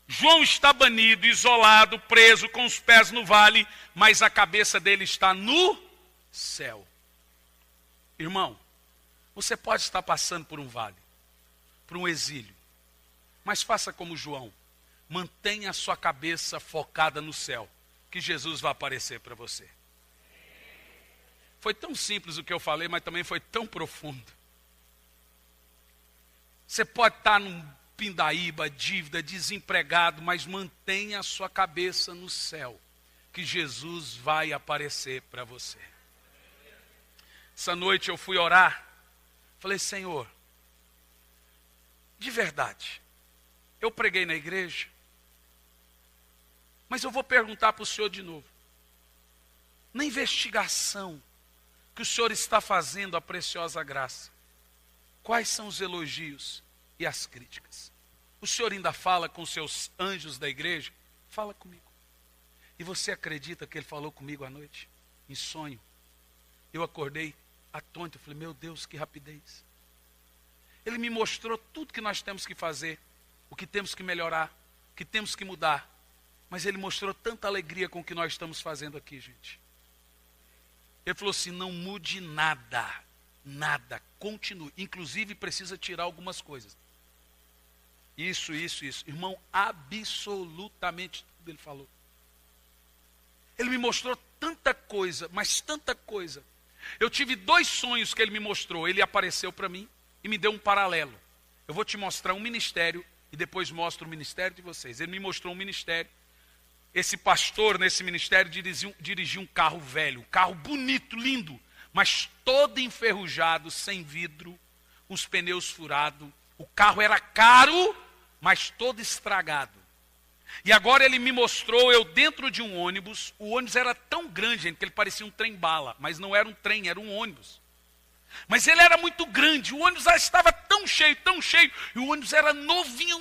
João está banido, isolado, preso, com os pés no vale, mas a cabeça dele está no céu. Irmão, você pode estar passando por um vale, por um exílio, mas faça como João. Mantenha a sua cabeça focada no céu, que Jesus vai aparecer para você. Foi tão simples o que eu falei, mas também foi tão profundo. Você pode estar num pindaíba, dívida, desempregado, mas mantenha a sua cabeça no céu, que Jesus vai aparecer para você. Essa noite eu fui orar, falei, Senhor, de verdade, eu preguei na igreja, mas eu vou perguntar para o Senhor de novo. Na investigação que o Senhor está fazendo a preciosa graça, quais são os elogios e as críticas? O Senhor ainda fala com os seus anjos da igreja? Fala comigo. E você acredita que Ele falou comigo à noite? Em sonho. Eu acordei atônito, eu falei, meu Deus, que rapidez. Ele me mostrou tudo que nós temos que fazer, o que temos que melhorar, o que temos que mudar. Mas Ele mostrou tanta alegria com o que nós estamos fazendo aqui, gente. Ele falou assim, não mude nada, nada, continue. Inclusive precisa tirar algumas coisas. Isso. Irmão, absolutamente tudo Ele falou. Ele me mostrou tanta coisa, mas tanta coisa. Eu tive 2 sonhos que Ele me mostrou. Ele apareceu para mim e me deu um paralelo. Eu vou te mostrar um ministério e depois mostro o ministério de vocês. Ele me mostrou um ministério. Esse pastor nesse ministério dirigia um carro velho, um carro bonito, lindo, mas todo enferrujado, sem vidro, com os pneus furados. O carro era caro, mas todo estragado. E agora ele me mostrou, eu dentro de um ônibus. O ônibus era tão grande, gente, que ele parecia um trem-bala, mas não era um trem, era um ônibus. Mas ele era muito grande, o ônibus estava tão cheio, e o ônibus era novinho.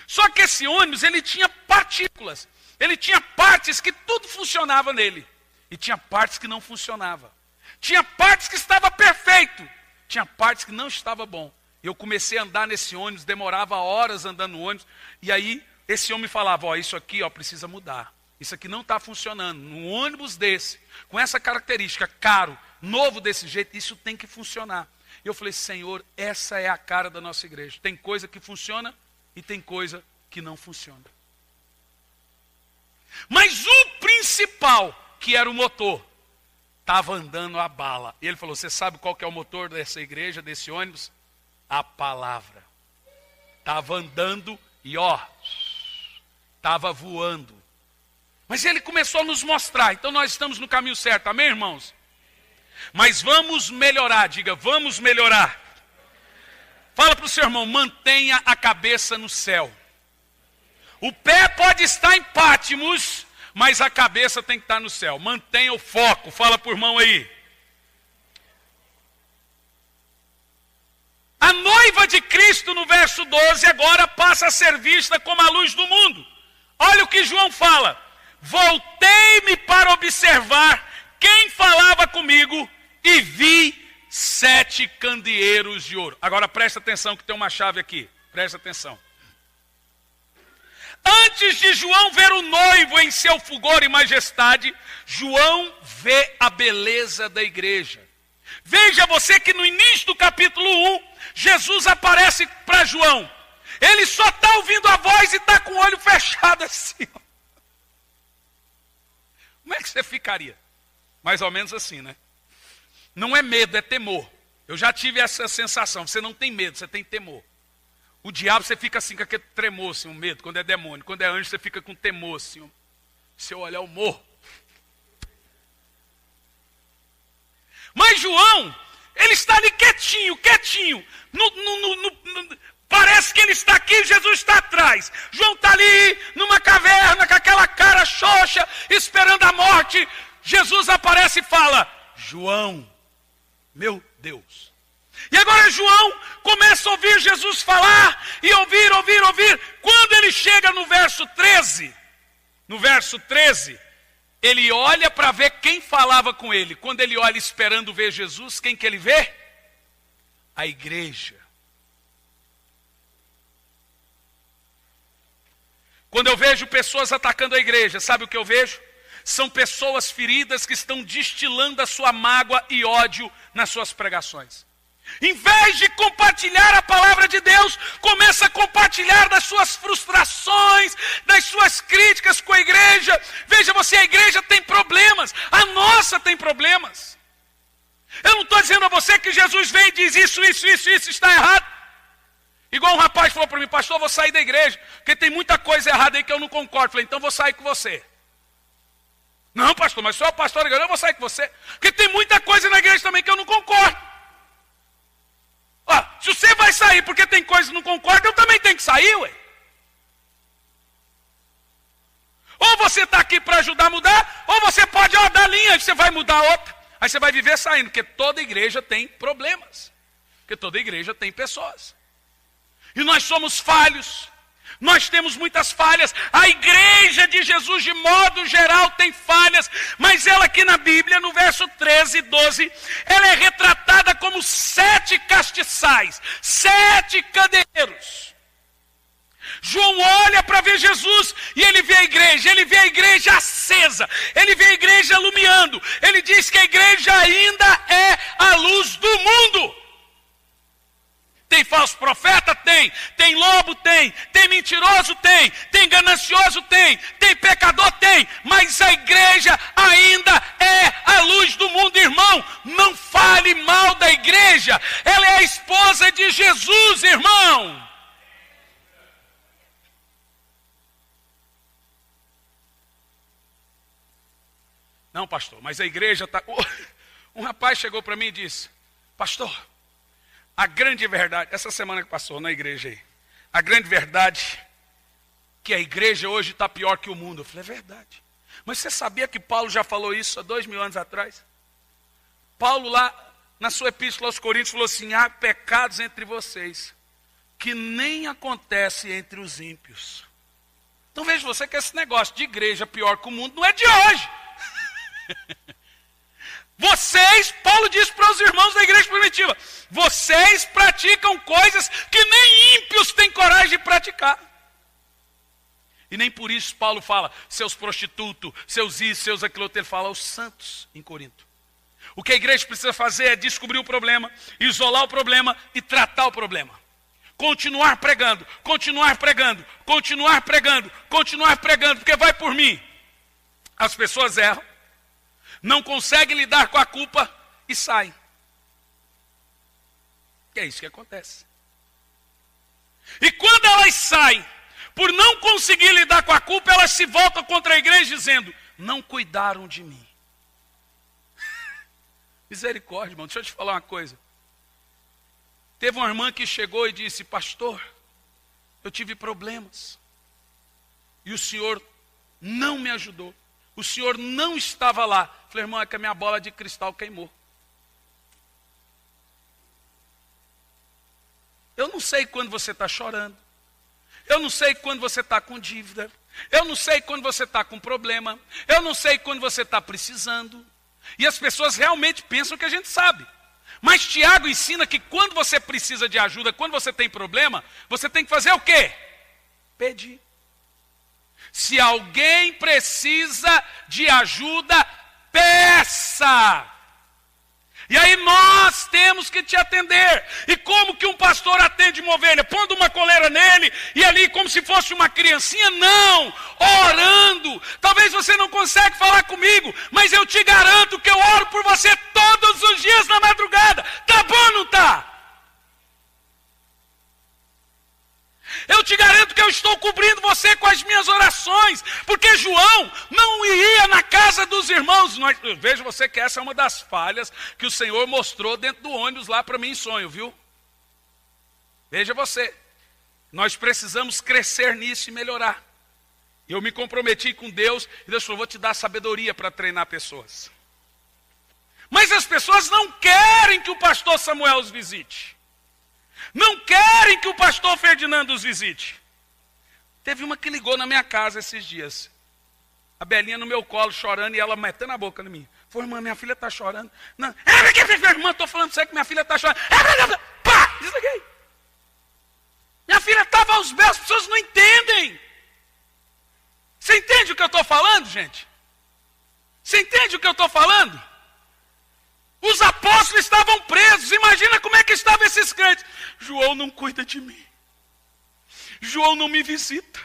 Só que esse ônibus, ele tinha partículas, ele tinha partes que tudo funcionava nele, e tinha partes que não funcionava. Tinha partes que estava perfeito, tinha partes que não estava bom. Eu comecei a andar nesse ônibus, demorava horas andando no ônibus, e aí esse homem falava, ó, isso aqui ó, precisa mudar. Isso aqui não está funcionando. Num ônibus desse, com essa característica, caro, novo desse jeito, isso tem que funcionar. E eu falei, Senhor, essa é a cara da nossa igreja. Tem coisa que funciona e tem coisa que não funciona. Mas o principal, que era o motor, estava andando a bala. E ele falou, você sabe qual que é o motor dessa igreja, desse ônibus? A palavra. Estava andando e ó, estava voando. Mas ele começou a nos mostrar, então nós estamos no caminho certo, amém, irmãos? Mas vamos melhorar, diga, vamos melhorar. Fala para o seu irmão, mantenha a cabeça no céu. O pé pode estar em Pátimos, mas a cabeça tem que estar no céu. Mantenha o foco, fala para o irmão aí. A noiva de Cristo, no verso 12, agora passa a ser vista como a luz do mundo. Olha o que João fala. Voltei-me para observar quem falava comigo e vi 7 candeeiros de ouro. Agora presta atenção que tem uma chave aqui. Presta atenção. Antes de João ver o noivo em seu fulgor e majestade, João vê a beleza da igreja. Veja você que no início do capítulo 1, Jesus aparece para João. Ele só está ouvindo a voz e está com o olho fechado assim. Como é que você ficaria? Mais ou menos assim, né? Não é medo, é temor. Eu já tive essa sensação. Você não tem medo, você tem temor. O diabo, você fica assim com aquele tremor, assim, um medo, quando é demônio. Quando é anjo, você fica com temor, assim. Seu olhar, eu morro. Mas João, ele está ali quietinho, quietinho. Parece que ele está aqui e Jesus está atrás. João está ali numa caverna com aquela cara xoxa, esperando a morte. Jesus aparece e fala, João, meu Deus. E agora João começa a ouvir Jesus falar e ouvir. Quando ele chega no verso 13, ele olha para ver quem falava com ele. Quando ele olha esperando ver Jesus, quem que ele vê? A igreja. Quando eu vejo pessoas atacando a igreja, sabe o que eu vejo? São pessoas feridas que estão destilando a sua mágoa e ódio nas suas pregações. Em vez de compartilhar a palavra de Deus, começa a compartilhar das suas frustrações, das suas críticas com a igreja. Veja você, a igreja tem problemas, a nossa tem problemas. Eu não estou dizendo a você que Jesus vem e diz isso está errado. Igual um rapaz falou para mim, pastor, eu vou sair da igreja, porque tem muita coisa errada aí que eu não concordo. Falei, então vou sair com você. Não, pastor, mas só o pastor da igreja, eu vou sair com você. Porque tem muita coisa na igreja também que eu não concordo. Ó, se você vai sair porque tem coisa que não concorda, eu também tenho que sair, ué. Ou você está aqui para ajudar a mudar, ou você pode dar linha, aí você vai mudar outra. Aí você vai viver saindo, porque toda igreja tem problemas. Porque toda igreja tem pessoas. E nós somos falhos. Nós temos muitas falhas. A igreja de Jesus, de modo geral, tem falhas. Mas ela aqui na Bíblia, no verso 13 e 12, ela é retratada como 7 castiçais, 7 candeeiros. João olha para ver Jesus e ele vê a igreja acesa, ele vê a igreja iluminando. Ele diz que a igreja ainda é a luz do mundo. Tem falso profeta? Tem lobo? Tem mentiroso? Tem ganancioso? Tem pecador? Mas a igreja ainda é a luz do mundo, irmão. Não fale mal da igreja, ela é a esposa de Jesus, irmão. Não, pastor, mas a igreja está... Um rapaz chegou para mim e disse, pastor, a grande verdade, essa semana que passou na igreja aí, a grande verdade que a igreja hoje está pior que o mundo. Eu falei, é verdade. Mas você sabia que Paulo já falou isso há 2000 anos atrás? Paulo lá, na sua epístola aos Coríntios, falou assim, há pecados entre vocês que nem acontece entre os ímpios. Então veja você que esse negócio de igreja pior que o mundo não é de hoje. Paulo diz para os irmãos da igreja primitiva, vocês praticam coisas que nem ímpios têm coragem de praticar. E nem por isso Paulo fala, seus prostitutos, seus isso, seus aquilo, ele fala aos santos em Corinto. O que a igreja precisa fazer é descobrir o problema, isolar o problema e tratar o problema. Continuar pregando, continuar pregando, continuar pregando, continuar pregando, porque vai por mim. As pessoas erram, não conseguem lidar com a culpa e saem. E é isso que acontece. E quando elas saem, por não conseguir lidar com a culpa, elas se voltam contra a igreja dizendo, não cuidaram de mim. Misericórdia, irmão, deixa eu te falar uma coisa. Teve uma irmã que chegou e disse, pastor, eu tive problemas. E o senhor não me ajudou. O senhor não estava lá. Eu falei, irmão, é que a minha bola de cristal queimou. Eu não sei quando você está chorando. Eu não sei quando você está com dívida. Eu não sei quando você está com problema. Eu não sei quando você está precisando. E as pessoas realmente pensam que a gente sabe. Mas Tiago ensina que quando você precisa de ajuda, quando você tem problema, você tem que fazer o quê? Pedir. Se alguém precisa de ajuda, peça. E aí nós temos que te atender. E como que um pastor atende uma ovelha? Pondo uma coleira nele e ali como se fosse uma criancinha? Não, orando. Talvez você não consiga falar comigo, mas eu te garanto que eu oro por você todos os dias na madrugada. Tá bom ou não tá? Eu te garanto que eu estou cobrindo você com as minhas orações, porque João não ia na casa dos irmãos. Veja você que essa é uma das falhas que o Senhor mostrou dentro do ônibus lá para mim em sonho, viu? Veja você, nós precisamos crescer nisso e melhorar. Eu me comprometi com Deus e Deus falou, vou te dar sabedoria para treinar pessoas. Mas as pessoas não querem que o pastor Samuel os visite. Não querem que o pastor Ferdinando os visite. Teve uma que ligou na minha casa esses dias. A Belinha no meu colo chorando e ela metendo a boca em mim. Falei, irmã, minha filha está chorando. Não, irmã, estou falando para você que minha filha está chorando. Pá, desliguei. Minha filha estava aos berços, as pessoas não entendem. Você entende o que eu estou falando, gente? Você entende o que eu estou falando? Os apóstolos estavam presos, imagina como é que estavam esses crentes. João não cuida de mim. João não me visita.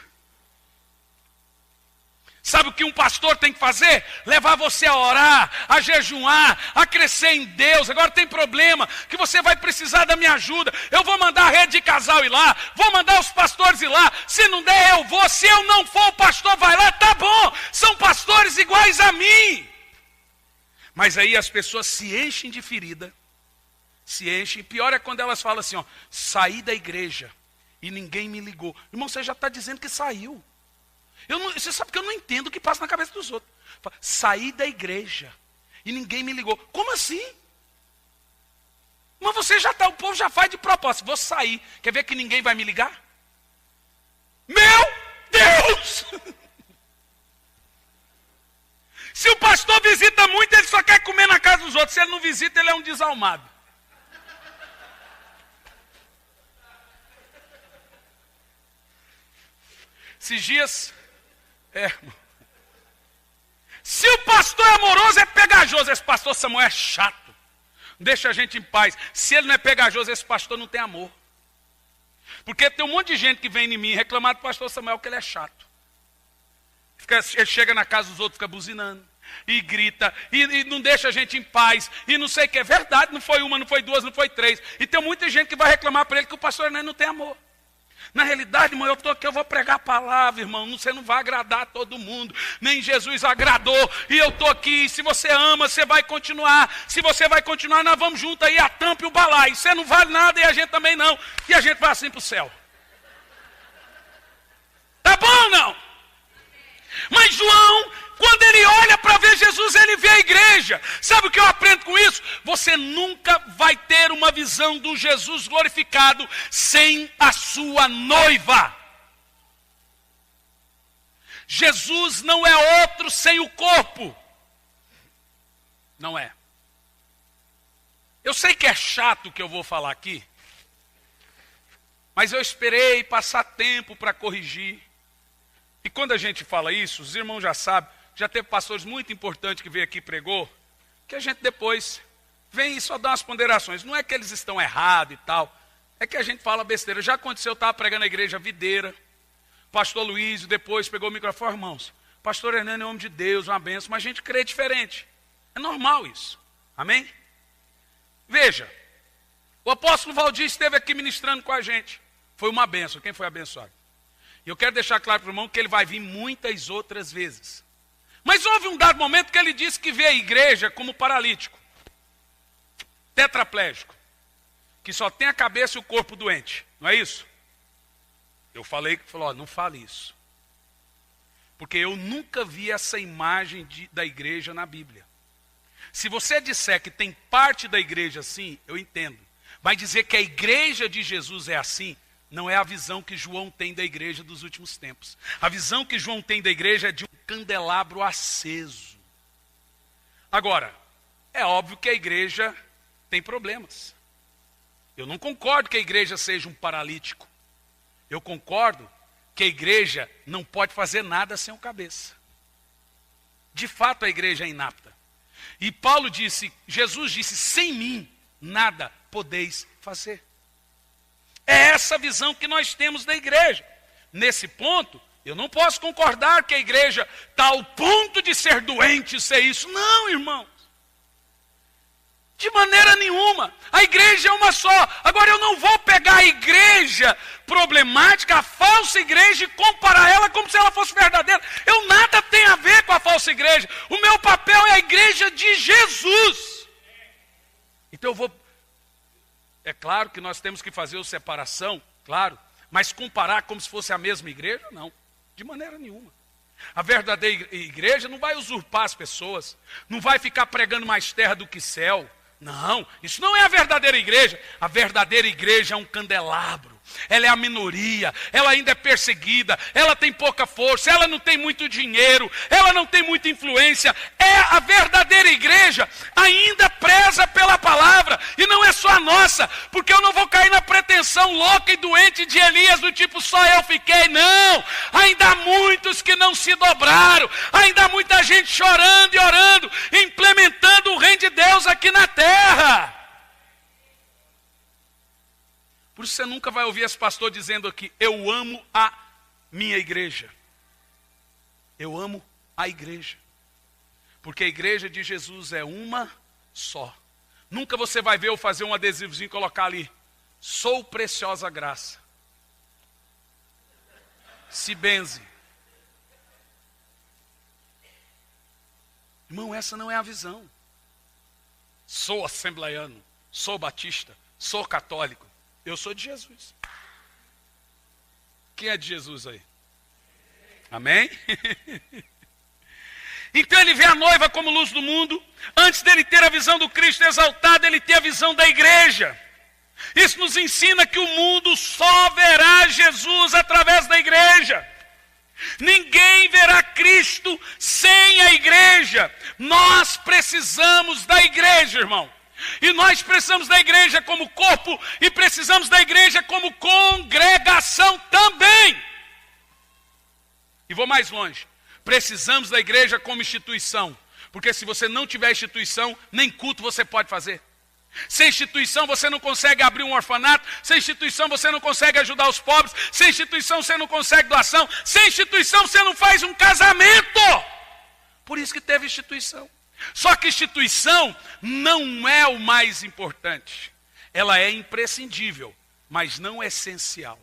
Sabe o que um pastor tem que fazer? Levar você a orar, a jejuar, a crescer em Deus. Agora tem problema, que você vai precisar da minha ajuda. Eu vou mandar a rede de casal ir lá, vou mandar os pastores ir lá. Se não der, eu vou. Se eu não for, o pastor vai lá, tá bom. São pastores iguais a mim. Mas aí as pessoas se enchem de ferida, se enchem. Pior é quando elas falam assim, ó, saí da igreja e ninguém me ligou. Irmão, você já está dizendo que saiu. Você sabe que eu não entendo o que passa na cabeça dos outros. Saí da igreja e ninguém me ligou. Como assim? Mas você já está, o povo já faz de propósito. Vou sair, quer ver que ninguém vai me ligar? Meu Deus! Se o pastor visita muito, ele só quer comer na casa dos outros. Se ele não visita, ele é um desalmado. Esses dias, se o pastor é amoroso, é pegajoso. Esse pastor Samuel é chato. Deixa a gente em paz. Se ele não é pegajoso, esse pastor não tem amor. Porque tem um monte de gente que vem em mim reclamar do pastor Samuel que ele é chato. Ele chega na casa dos outros, fica buzinando, e grita, e não deixa a gente em paz, e não sei o que. É verdade, não foi uma, não foi duas, não foi três. E tem muita gente que vai reclamar para ele que o pastor não tem amor. Na realidade, irmão, eu estou aqui, eu vou pregar a palavra, irmão. Você não vai agradar todo mundo, nem Jesus agradou. E eu estou aqui, se você ama, você vai continuar. Se você vai continuar, nós vamos junto aí, a tampa e o balaio. Você não vale nada e a gente também não. E a gente vai assim para o céu. Tá bom ou não? Mas João, quando ele olha para ver Jesus, ele vê a igreja. Sabe o que eu aprendo com isso? Você nunca vai ter uma visão do Jesus glorificado sem a sua noiva. Jesus não é outro sem o corpo. Não é. Eu sei que é chato o que eu vou falar aqui, mas eu esperei passar tempo para corrigir. E quando a gente fala isso, os irmãos já sabem, já teve pastores muito importantes que veio aqui e pregou, que a gente depois vem e só dá umas ponderações. Não é que eles estão errados e tal, é que a gente fala besteira. Já aconteceu, eu estava pregando na igreja Videira, pastor Luiz depois pegou o microfone, irmãos, pastor Hernani é homem de Deus, uma benção, mas a gente crê diferente. É normal isso, amém? Veja, o apóstolo Valdir esteve aqui ministrando com a gente, foi uma benção. Quem foi abençoado? E eu quero deixar claro para o irmão que ele vai vir muitas outras vezes. Mas houve um dado momento que ele disse que vê a igreja como paralítico, tetraplégico, que só tem a cabeça e o corpo doente, não é isso? Eu falei que falou, não fale isso. Porque eu nunca vi essa imagem da igreja na Bíblia. Se você disser que tem parte da igreja assim, eu entendo. Mas dizer que a igreja de Jesus é assim, não é a visão que João tem da igreja dos últimos tempos. A visão que João tem da igreja é de um candelabro aceso. Agora, é óbvio que a igreja tem problemas. Eu não concordo que a igreja seja um paralítico. Eu concordo que a igreja não pode fazer nada sem o cabeça. De fato, a igreja é inapta. E Paulo disse, Jesus disse, sem mim nada podeis fazer. É essa visão que nós temos da igreja. Nesse ponto, eu não posso concordar que a igreja está ao ponto de ser doente e ser isso. Não, irmãos. De maneira nenhuma. A igreja é uma só. Agora eu não vou pegar a igreja problemática, a falsa igreja, e comparar ela como se ela fosse verdadeira. Eu nada tenho a ver com a falsa igreja. O meu papel é a igreja de Jesus. Então eu vou... É claro que nós temos que fazer a separação, claro. Mas comparar como se fosse a mesma igreja, não. De maneira nenhuma. A verdadeira igreja não vai usurpar as pessoas. Não vai ficar pregando mais terra do que céu. Não, isso não é a verdadeira igreja. A verdadeira igreja é um candelabro. Ela é a minoria, ela ainda é perseguida, ela tem pouca força, ela não tem muito dinheiro, ela não tem muita influência. É a verdadeira igreja, ainda preza pela palavra, e não é só a nossa, porque eu não vou cair na pretensão louca e doente de Elias, do tipo só eu fiquei, não. Ainda há muitos que não se dobraram, ainda há muita gente chorando e orando, implementando o reino de Deus aqui na terra. Por isso você nunca vai ouvir esse pastor dizendo aqui, eu amo a minha igreja. Eu amo a igreja. Porque a igreja de Jesus é uma só. Nunca você vai ver eu fazer um adesivozinho e colocar ali, sou preciosa graça. Se benze. Irmão, essa não é a visão. Sou assembleiano, sou batista, sou católico. Eu sou de Jesus. Quem é de Jesus aí? Amém? Então ele vê a noiva como luz do mundo. Antes dele ter a visão do Cristo exaltado, ele tem a visão da igreja. Isso nos ensina que o mundo só verá Jesus através da igreja. Ninguém verá Cristo sem a igreja. Nós precisamos da igreja, irmão. E nós precisamos da igreja como corpo e precisamos da igreja como congregação também. E vou mais longe. Precisamos da igreja como instituição. Porque se você não tiver instituição, nem culto você pode fazer. Sem instituição você não consegue abrir um orfanato. Sem instituição você não consegue ajudar os pobres. Sem instituição você não consegue doação. Sem instituição você não faz um casamento. Por isso que teve instituição. Só que instituição não é o mais importante. Ela é imprescindível, mas não essencial.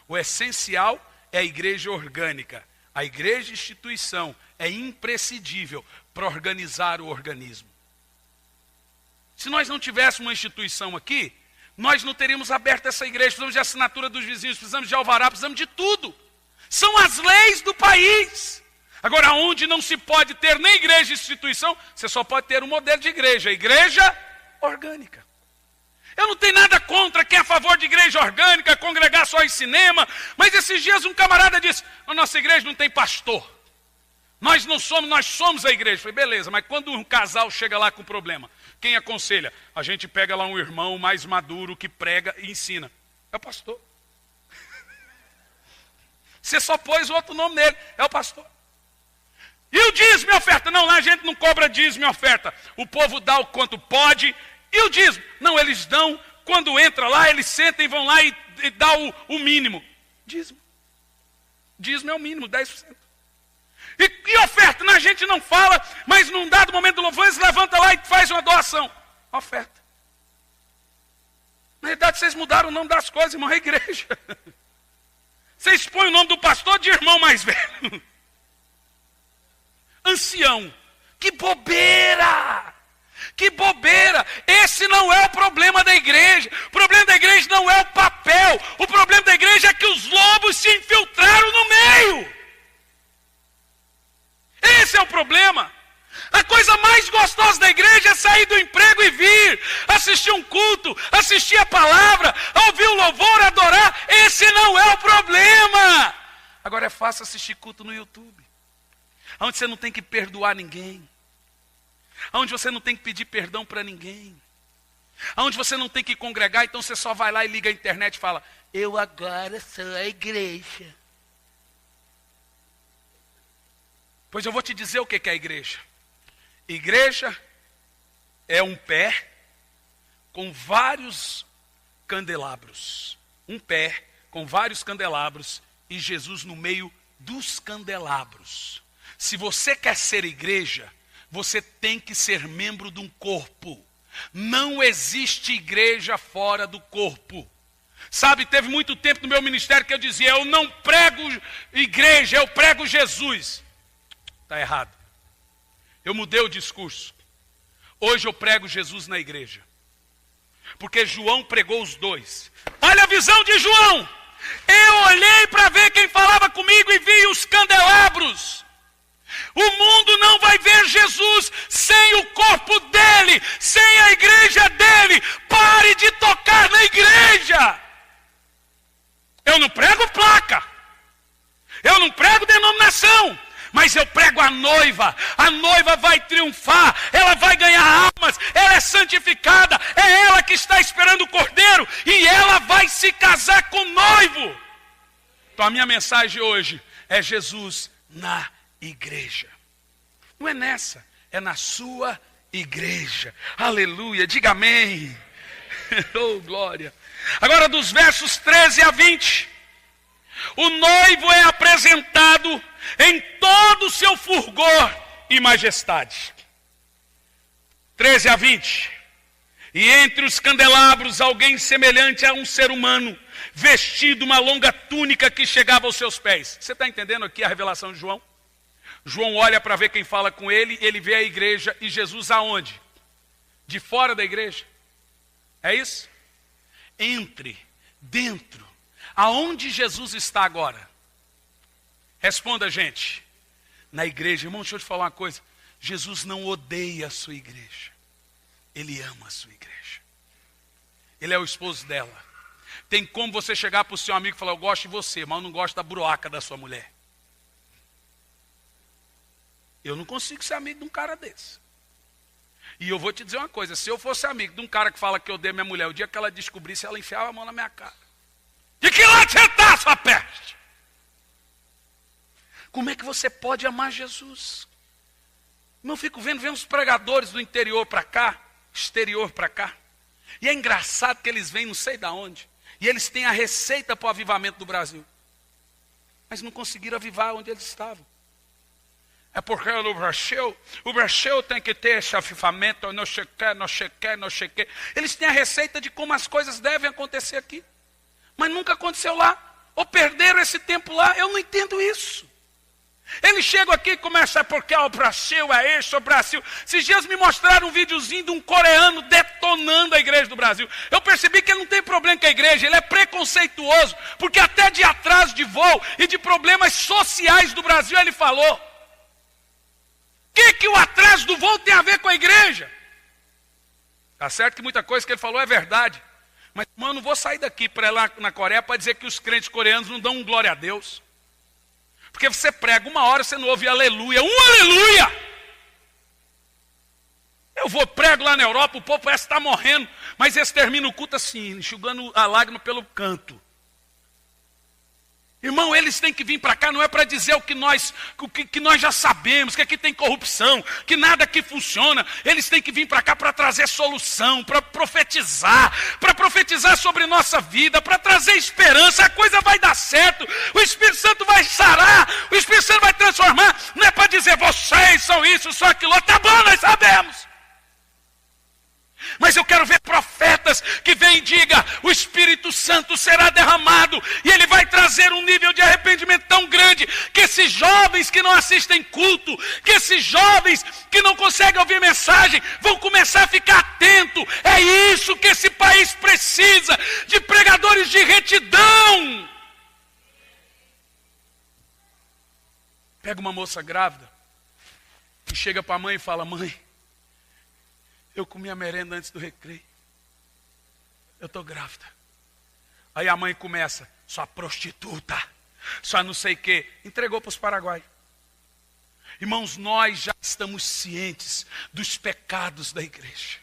O essencial é a igreja orgânica. A igreja instituição é imprescindível para organizar o organismo. Se nós não tivéssemos uma instituição aqui, nós não teríamos aberto essa igreja. Precisamos de assinatura dos vizinhos, precisamos de alvará, precisamos de tudo. São as leis do país. Agora, onde não se pode ter nem igreja e instituição, você só pode ter um modelo de igreja, a igreja orgânica. Eu não tenho nada contra quem é a favor de igreja orgânica, congregar só em cinema, mas esses dias um camarada disse, a nossa igreja não tem pastor. Nós somos a igreja. Eu falei, beleza, mas quando um casal chega lá com problema, Quem aconselha? A gente pega lá um irmão mais maduro que prega e ensina. É o pastor. Você só pôs outro nome nele, é o pastor. E o dízimo e oferta? Não, lá a gente não cobra dízimo e oferta. O povo dá o quanto pode. E o dízimo? Não, eles dão, quando entra lá, eles sentam e vão lá e dá o mínimo. Dízimo. Dízimo é o mínimo, 10%. E oferta? Não, a gente não fala, mas num dado momento do louvor, eles levantam lá e faz uma doação. Oferta. Na verdade, vocês mudaram o nome das coisas, irmão, é igreja. Vocês põem o nome do pastor de irmão mais velho. Ancião. Que bobeira! Que bobeira! Esse não é o problema da igreja. O problema da igreja não é o papel. O problema da igreja é que os lobos se infiltraram no meio. Esse é o problema. A coisa mais gostosa da igreja é sair do emprego e vir, assistir um culto, assistir a palavra, ouvir o louvor, adorar. Esse não é o problema. Agora é fácil assistir culto no YouTube, onde você não tem que perdoar ninguém, onde você não tem que pedir perdão para ninguém, onde você não tem que congregar, então você só vai lá e liga a internet e fala, eu agora sou a igreja. Pois eu vou te dizer o que é a igreja. Igreja é um pé com vários candelabros. Um pé com vários candelabros e Jesus no meio dos candelabros. Se você quer ser igreja, você tem que ser membro de um corpo. Não existe igreja fora do corpo. Sabe, teve muito tempo no meu ministério que eu dizia, eu não prego igreja, eu prego Jesus. Está errado. Eu mudei o discurso. Hoje eu prego Jesus na igreja. Porque João pregou os dois. Olha a visão de João. Eu olhei para ver quem falava comigo e vi os candelabros. O mundo não vai ver Jesus sem o corpo dele, sem a igreja dele. Pare de tocar na igreja. Eu não prego placa. Eu não prego denominação. Mas eu prego a noiva vai triunfar, ela vai ganhar almas, ela é santificada, é ela que está esperando o cordeiro e ela vai se casar com o noivo. Então a minha mensagem hoje é Jesus na igreja. Não é nessa, é na sua igreja. Aleluia, diga amém. Oh, glória. Agora dos versos 13 a 20. O noivo é apresentado em todo o seu fulgor e majestade. 13 a 20. E entre os candelabros alguém semelhante a um ser humano, vestido uma longa túnica que chegava aos seus pés. Você está entendendo aqui a revelação de João? João olha para ver quem fala com ele, ele vê a igreja e Jesus aonde? De fora da igreja. É isso? Entre, dentro. Aonde Jesus está agora? Responda, gente. Na igreja. Irmão, deixa eu te falar uma coisa. Jesus não odeia a sua igreja. Ele ama a sua igreja. Ele é o esposo dela. Tem como você chegar para o seu amigo e falar, eu gosto de você, mas eu não gosto da broaca da sua mulher. Eu não consigo ser amigo de um cara desse. E eu vou te dizer uma coisa, se eu fosse amigo de um cara que fala que eu odeio minha mulher, o dia que ela descobrisse, ela enfiava a mão na minha cara. De que lado você está, sua peste? Como é que você pode amar Jesus? Eu fico vendo uns pregadores do interior para cá, exterior para cá. E é engraçado que eles vêm não sei de onde. E eles têm a receita para o avivamento do Brasil. Mas não conseguiram avivar onde eles estavam. É porque o Brasil tem que ter esse avivamento, não sei o que. Eles têm a receita de como as coisas devem acontecer aqui. Mas nunca aconteceu lá. Ou perderam esse tempo lá. Eu não entendo isso. Eles chegam aqui e começam, porque o Brasil é isso, o Brasil. Esses dias me mostraram um videozinho de um coreano detonando a igreja do Brasil. Eu percebi que ele não tem problema com a igreja, ele é preconceituoso, porque até de atraso de voo e de problemas sociais do Brasil ele falou. O que o atraso do voo tem a ver com a igreja? Tá certo que muita coisa que ele falou é verdade. Mas, mano, não vou sair daqui para ir lá na Coreia para dizer que os crentes coreanos não dão um glória a Deus. Porque você prega uma hora, você não ouve aleluia. Um aleluia! Eu vou prego lá na Europa, o povo parece estar morrendo, mas eles terminam o culto assim, enxugando a lágrima pelo canto. Irmão, eles têm que vir para cá, não é para dizer o que nós já sabemos, que aqui tem corrupção, que nada aqui funciona. Eles têm que vir para cá para trazer solução, para profetizar sobre nossa vida, para trazer esperança. A coisa vai dar certo, o Espírito Santo vai sarar, o Espírito Santo vai transformar. Não é para dizer, vocês são isso, são aquilo. Tá bom, nós sabemos. Mas eu quero ver profetas que vêm e digam, o Espírito Santo será derramado, e ele vai trazer um nível de arrependimento tão grande, que esses jovens que não assistem culto, que esses jovens que não conseguem ouvir mensagem, vão começar a ficar atentos. É isso que esse país precisa, de pregadores de retidão. Pega uma moça grávida, e chega para a mãe e fala, mãe, eu comi a merenda antes do recreio. Eu estou grávida. Aí a mãe começa, sua prostituta, só não sei o quê. Entregou para os Paraguai. Irmãos, nós já estamos cientes dos pecados da igreja.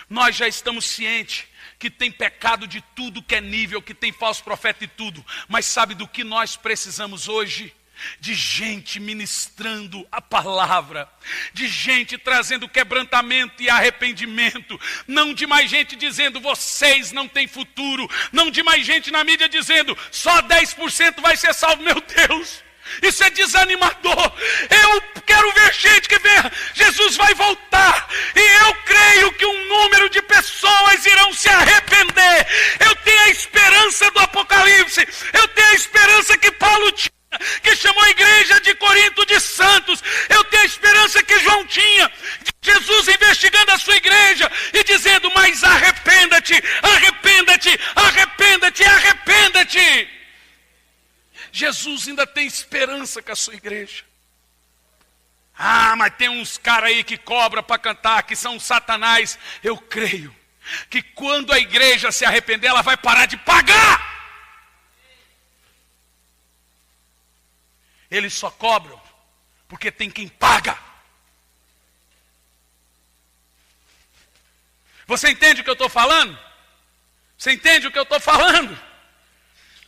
Nós já estamos cientes que tem pecado de tudo que é nível, que tem falso profeta e tudo. Mas sabe do que nós precisamos hoje? De gente ministrando a palavra, de gente trazendo quebrantamento e arrependimento, não de mais gente dizendo vocês não têm futuro, não de mais gente na mídia dizendo só 10% vai ser salvo. Meu Deus, isso é desanimador. Eu quero ver gente que vê, Jesus vai voltar, e eu creio que um número de pessoas irão se arrepender. Eu tenho a esperança do Apocalipse, eu tenho a esperança que Paulo tinha, que chamou a igreja de Corinto de santos. Eu tenho a esperança que João tinha, de Jesus investigando a sua igreja e dizendo, mas arrependa-te, arrependa-te, arrependa-te, arrependa-te. Jesus ainda tem esperança com a sua igreja. Ah, mas tem uns caras aí que cobram para cantar, que são Satanás. Eu creio que quando a igreja se arrepender, ela vai parar de pagar. Eles só cobram porque tem quem paga. Você entende o que eu estou falando? Você entende o que eu estou falando?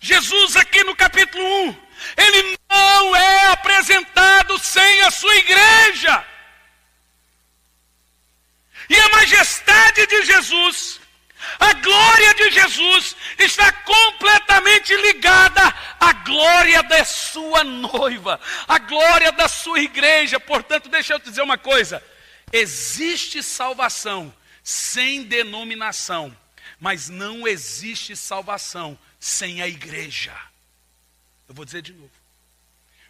Jesus aqui no capítulo 1, ele não é apresentado sem a sua igreja. E a majestade de Jesus, a glória de Jesus está completamente ligada à glória da sua noiva, à glória da sua igreja. Portanto, deixa eu te dizer uma coisa. Existe salvação sem denominação, mas não existe salvação sem a igreja. Eu vou dizer de novo.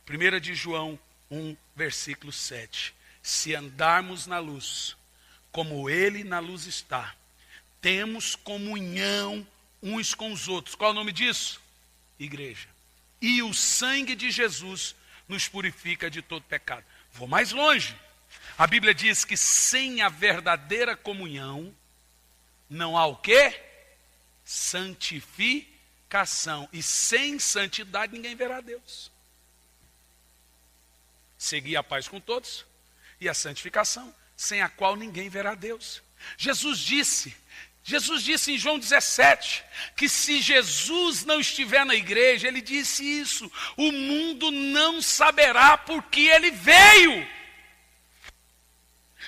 1 de João 1, versículo 7. Se andarmos na luz, como ele na luz está, temos comunhão uns com os outros. Qual é o nome disso? Igreja. E o sangue de Jesus nos purifica de todo pecado. Vou mais longe. A Bíblia diz que sem a verdadeira comunhão, não há o quê? Santificação. E sem santidade ninguém verá Deus. Seguir a paz com todos e a santificação, sem a qual ninguém verá Deus. Jesus disse em João 17, que se Jesus não estiver na igreja, ele disse isso, o mundo não saberá por que ele veio.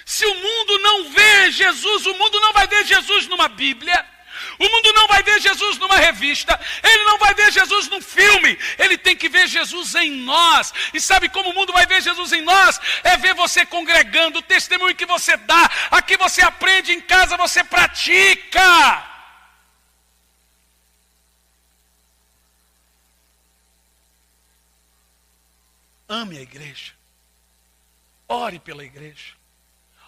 Se o mundo não vê Jesus, o mundo não vai ver Jesus numa Bíblia, o mundo não vai ver Jesus numa revista, ele não vai ver Jesus num filme, ele tem que ver Jesus em nós. E sabe como o mundo vai ver Jesus em nós? É ver você congregando, o testemunho que você dá, aqui você aprende, em casa você pratica. Ame a igreja, ore pela igreja,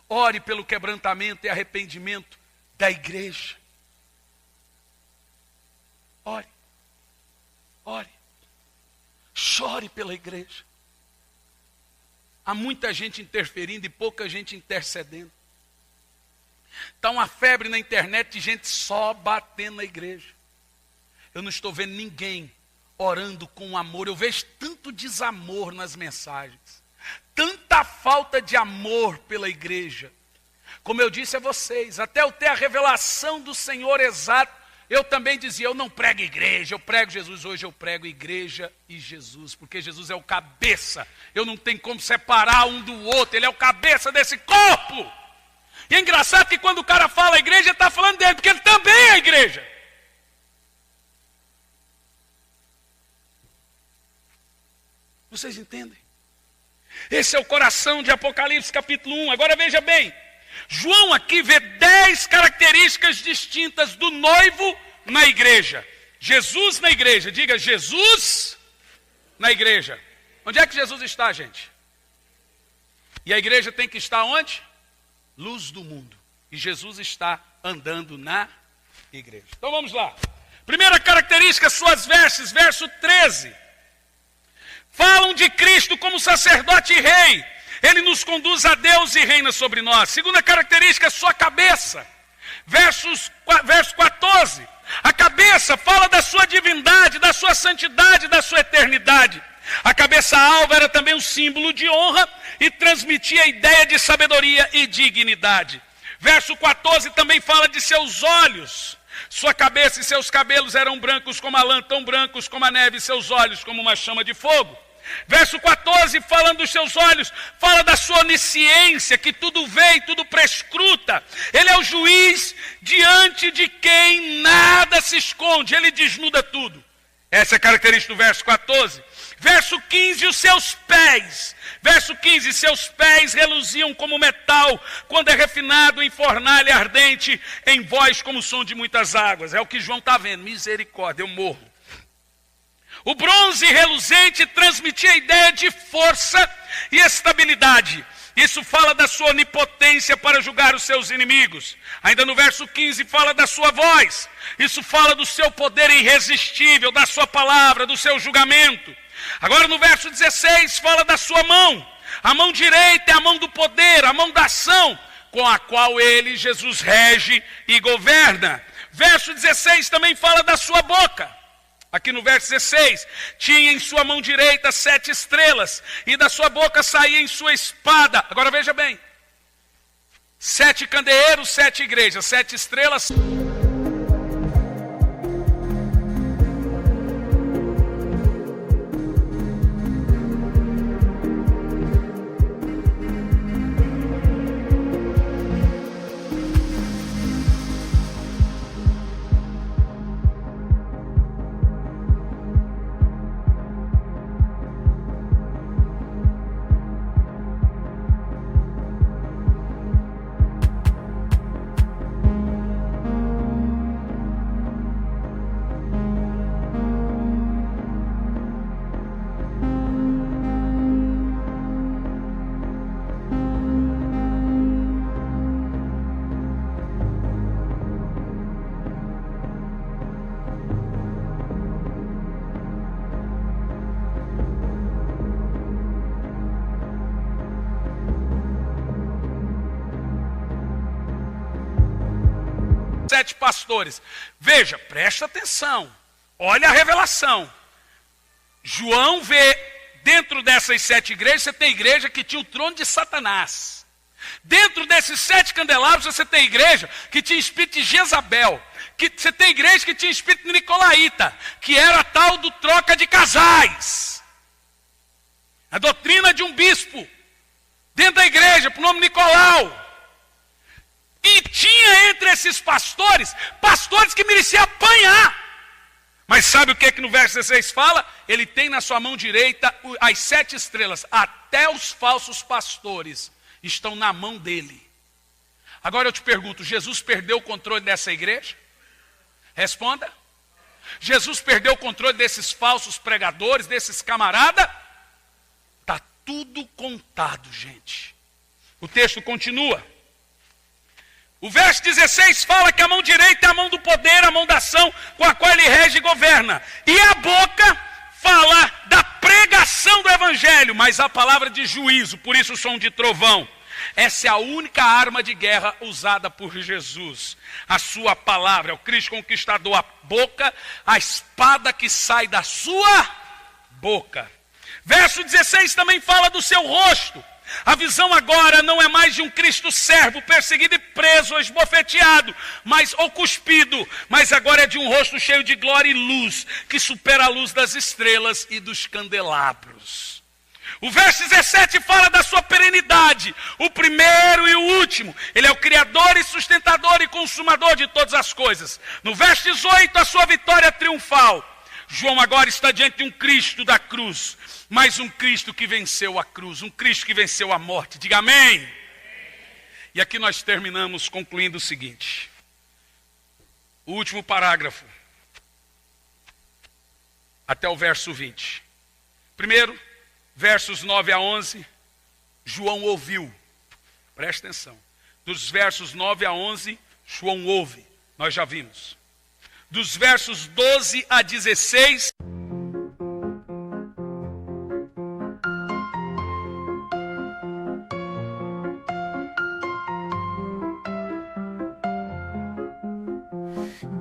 ore pelo quebrantamento e arrependimento da igreja. Ore, ore, chore pela igreja. Há muita gente interferindo e pouca gente intercedendo. Está uma febre na internet de gente só batendo na igreja. Eu não estou vendo ninguém orando com amor. Eu vejo tanto desamor nas mensagens, tanta falta de amor pela igreja. Como eu disse a vocês, até eu ter a revelação do Senhor exato, eu também dizia, eu não prego igreja, eu prego Jesus. Hoje eu prego igreja e Jesus, porque Jesus é o cabeça. Eu não tenho como separar um do outro, ele é o cabeça desse corpo. E é engraçado que quando o cara fala a igreja, ele está falando dele, porque ele também é a igreja. Vocês entendem? Esse é o coração de Apocalipse capítulo 1. Agora veja bem, João aqui vê 10 características distintas do noivo na igreja. Jesus na igreja, diga Jesus na igreja. Onde é que Jesus está, gente? E a igreja tem que estar onde? Luz do mundo. E Jesus está andando na igreja. Então vamos lá. Primeira característica, suas vestes, verso 13. Falam de Cristo como sacerdote e rei. Ele nos conduz a Deus e reina sobre nós. Segunda característica, sua cabeça. Verso 14. A cabeça fala da sua divindade, da sua santidade, da sua eternidade. A cabeça alva era também um símbolo de honra e transmitia a ideia de sabedoria e dignidade. Verso 14 também fala de seus olhos. Sua cabeça e seus cabelos eram brancos como a lã, tão brancos como a neve, e seus olhos como uma chama de fogo. Verso 14, falando dos seus olhos, fala da sua onisciência, que tudo vê e tudo prescruta. Ele é o juiz diante de quem nada se esconde, ele desnuda tudo. Essa é a característica do verso 14. Verso 15, os seus pés. Verso 15, seus pés reluziam como metal, quando é refinado em fornalha ardente, em voz como o som de muitas águas. É o que João está vendo, misericórdia, eu morro. O bronze reluzente transmitia a ideia de força e estabilidade. Isso fala da sua onipotência para julgar os seus inimigos. Ainda no verso 15 fala da sua voz. Isso fala do seu poder irresistível, da sua palavra, do seu julgamento. Agora no verso 16 fala da sua mão. A mão direita é a mão do poder, a mão da ação, com a qual ele, Jesus, rege e governa. Verso 16 também fala da sua boca. Aqui no verso 16, tinha em sua mão direita 7 estrelas, e da sua boca saía em sua espada. Agora veja bem, 7 candeeiros, 7 igrejas, 7 estrelas. Sete pastores. Veja, presta atenção. Olha a revelação. João vê, dentro dessas 7 igrejas, você tem igreja que tinha o trono de Satanás. Dentro desses 7 candelabros, você tem igreja que tinha espírito de Jezabel. Você tem igreja que tinha espírito de Nicolaíta, que era a tal do troca de casais. A doutrina de um bispo, dentro da igreja, por nome Nicolau. E tinha entre esses pastores que mereciam apanhar. Mas sabe o que no verso 16 fala? Ele tem na sua mão direita as 7 estrelas. Até os falsos pastores estão na mão dele. Agora eu te pergunto, Jesus perdeu o controle dessa igreja? Responda. Jesus perdeu o controle desses falsos pregadores, desses camaradas? Está tudo contado, gente. O texto continua. O verso 16 fala que a mão direita é a mão do poder, a mão da ação, com a qual ele rege e governa. E a boca fala da pregação do evangelho, mas a palavra de juízo, por isso o som de trovão. Essa é a única arma de guerra usada por Jesus. A sua palavra é o Cristo conquistador, a boca, a espada que sai da sua boca. Verso 16 também fala do seu rosto. A visão agora não é mais de um Cristo servo, perseguido e preso, ou esbofeteado, ou cuspido, mas agora é de um rosto cheio de glória e luz, que supera a luz das estrelas e dos candelabros. O verso 17 fala da sua perenidade, o primeiro e o último. Ele é o criador e sustentador e consumador de todas as coisas. No verso 18, a sua vitória triunfal. João agora está diante de um Cristo da cruz, mas um Cristo que venceu a cruz, um Cristo que venceu a morte. Diga amém. E aqui nós terminamos concluindo o seguinte. O último parágrafo, até o verso 20. Primeiro, versos 9 a 11, João ouviu. Preste atenção. Dos versos 9 a 11, João ouve. Nós já vimos. Dos versos 12 a 16...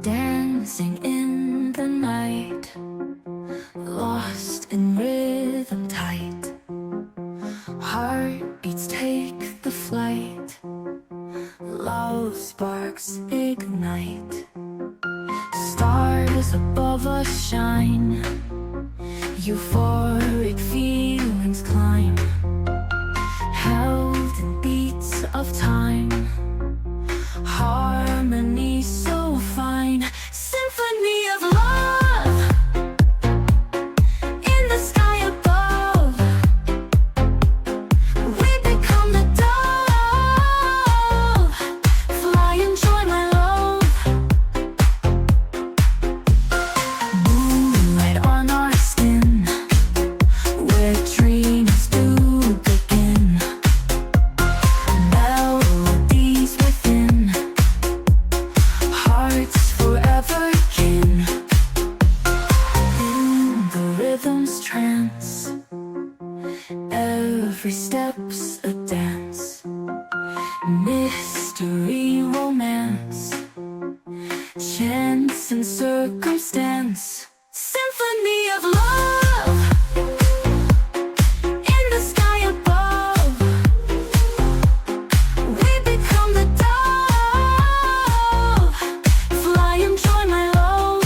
Dancing in the night, lost in rhythm tight, heartbeats take the flight, love sparks ignite, stars above us shine, euphoric feelings climb, held in beats of time, harmony so fine, symphony of love in the sky above. We become the dove, fly and join my love. Moonlight on our skin, where dreams do begin. Melodies within, hearts forever kin. In the rhythm's trance, every step's a dance. Mystery, romance, chance and circumstance. Symphony of love in the sky above. We become the dove, fly and join my love.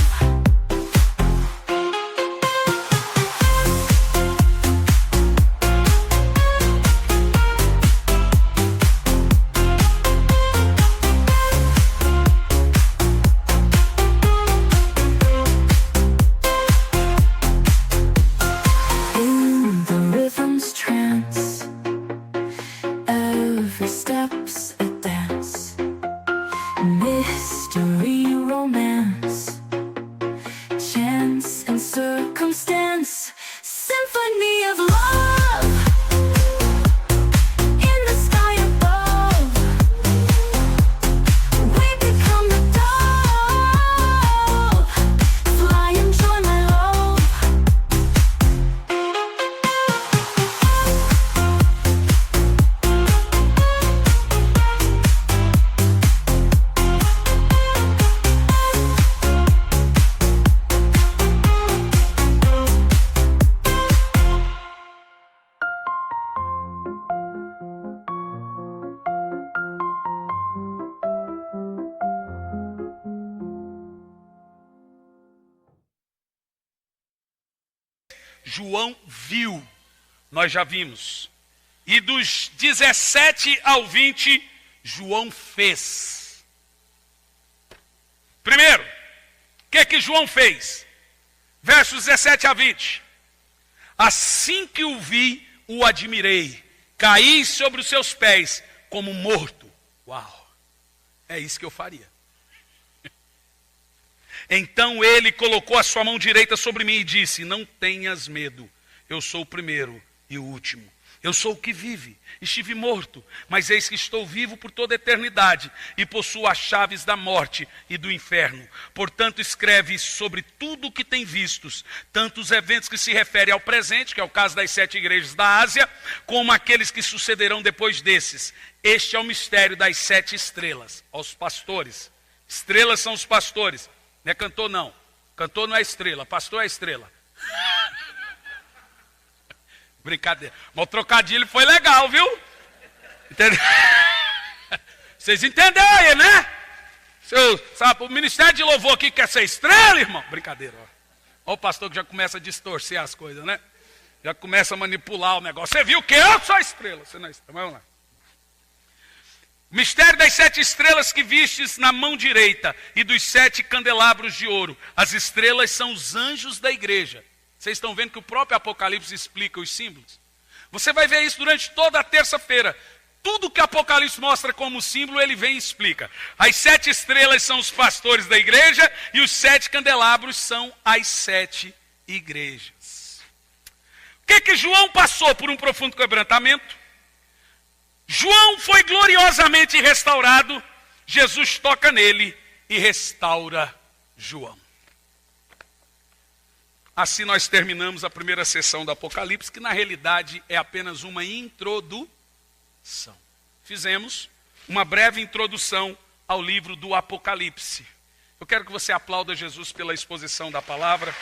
In the rhythm's trance, every step's a dance. Mystery, romance, chance and circumstance. Symphony of love in the sky above. We become the dove, fly and join my love. João viu, nós já vimos. E dos 17 ao 20, João fez. Primeiro, o que João fez? Versos 17 a 20. Assim que o vi, o admirei. Caí sobre os seus pés como morto. Uau, é isso que eu faria. Então ele colocou a sua mão direita sobre mim e disse: não tenhas medo, eu sou o primeiro e o último. Eu sou o que vive. Estive morto, mas eis que estou vivo por toda a eternidade e possuo as chaves da morte e do inferno. Portanto, escreve sobre tudo o que tem vistos, tanto os eventos que se referem ao presente, que é o caso das 7 igrejas da Ásia, como aqueles que sucederão depois desses. Este é o mistério das 7 estrelas. Aos pastores. Estrelas são os pastores. Não é cantor, não. Cantor não é estrela, pastor é estrela. Brincadeira. Mas o trocadilho foi legal, viu? Entendeu? Vocês entenderam aí, né? Sabe, o ministério de louvor aqui quer ser estrela, irmão? Brincadeira, ó. Olha o pastor que já começa a distorcer as coisas, né? Já começa a manipular o negócio. Você viu o quê? Eu sou a estrela. Você não é estrela. Vamos lá. Mistério das 7 estrelas que vistes na mão direita e dos 7 candelabros de ouro. As estrelas são os anjos da igreja. Vocês estão vendo que o próprio Apocalipse explica os símbolos? Você vai ver isso durante toda a terça-feira. Tudo que o Apocalipse mostra como símbolo, ele vem e explica. As 7 estrelas são os pastores da igreja e os 7 candelabros são as 7 igrejas. O que João passou por um profundo quebrantamento? João foi gloriosamente restaurado. Jesus toca nele e restaura João. Assim nós terminamos a primeira sessão do Apocalipse, que na realidade é apenas uma introdução. Fizemos uma breve introdução ao livro do Apocalipse. Eu quero que você aplauda Jesus pela exposição da palavra.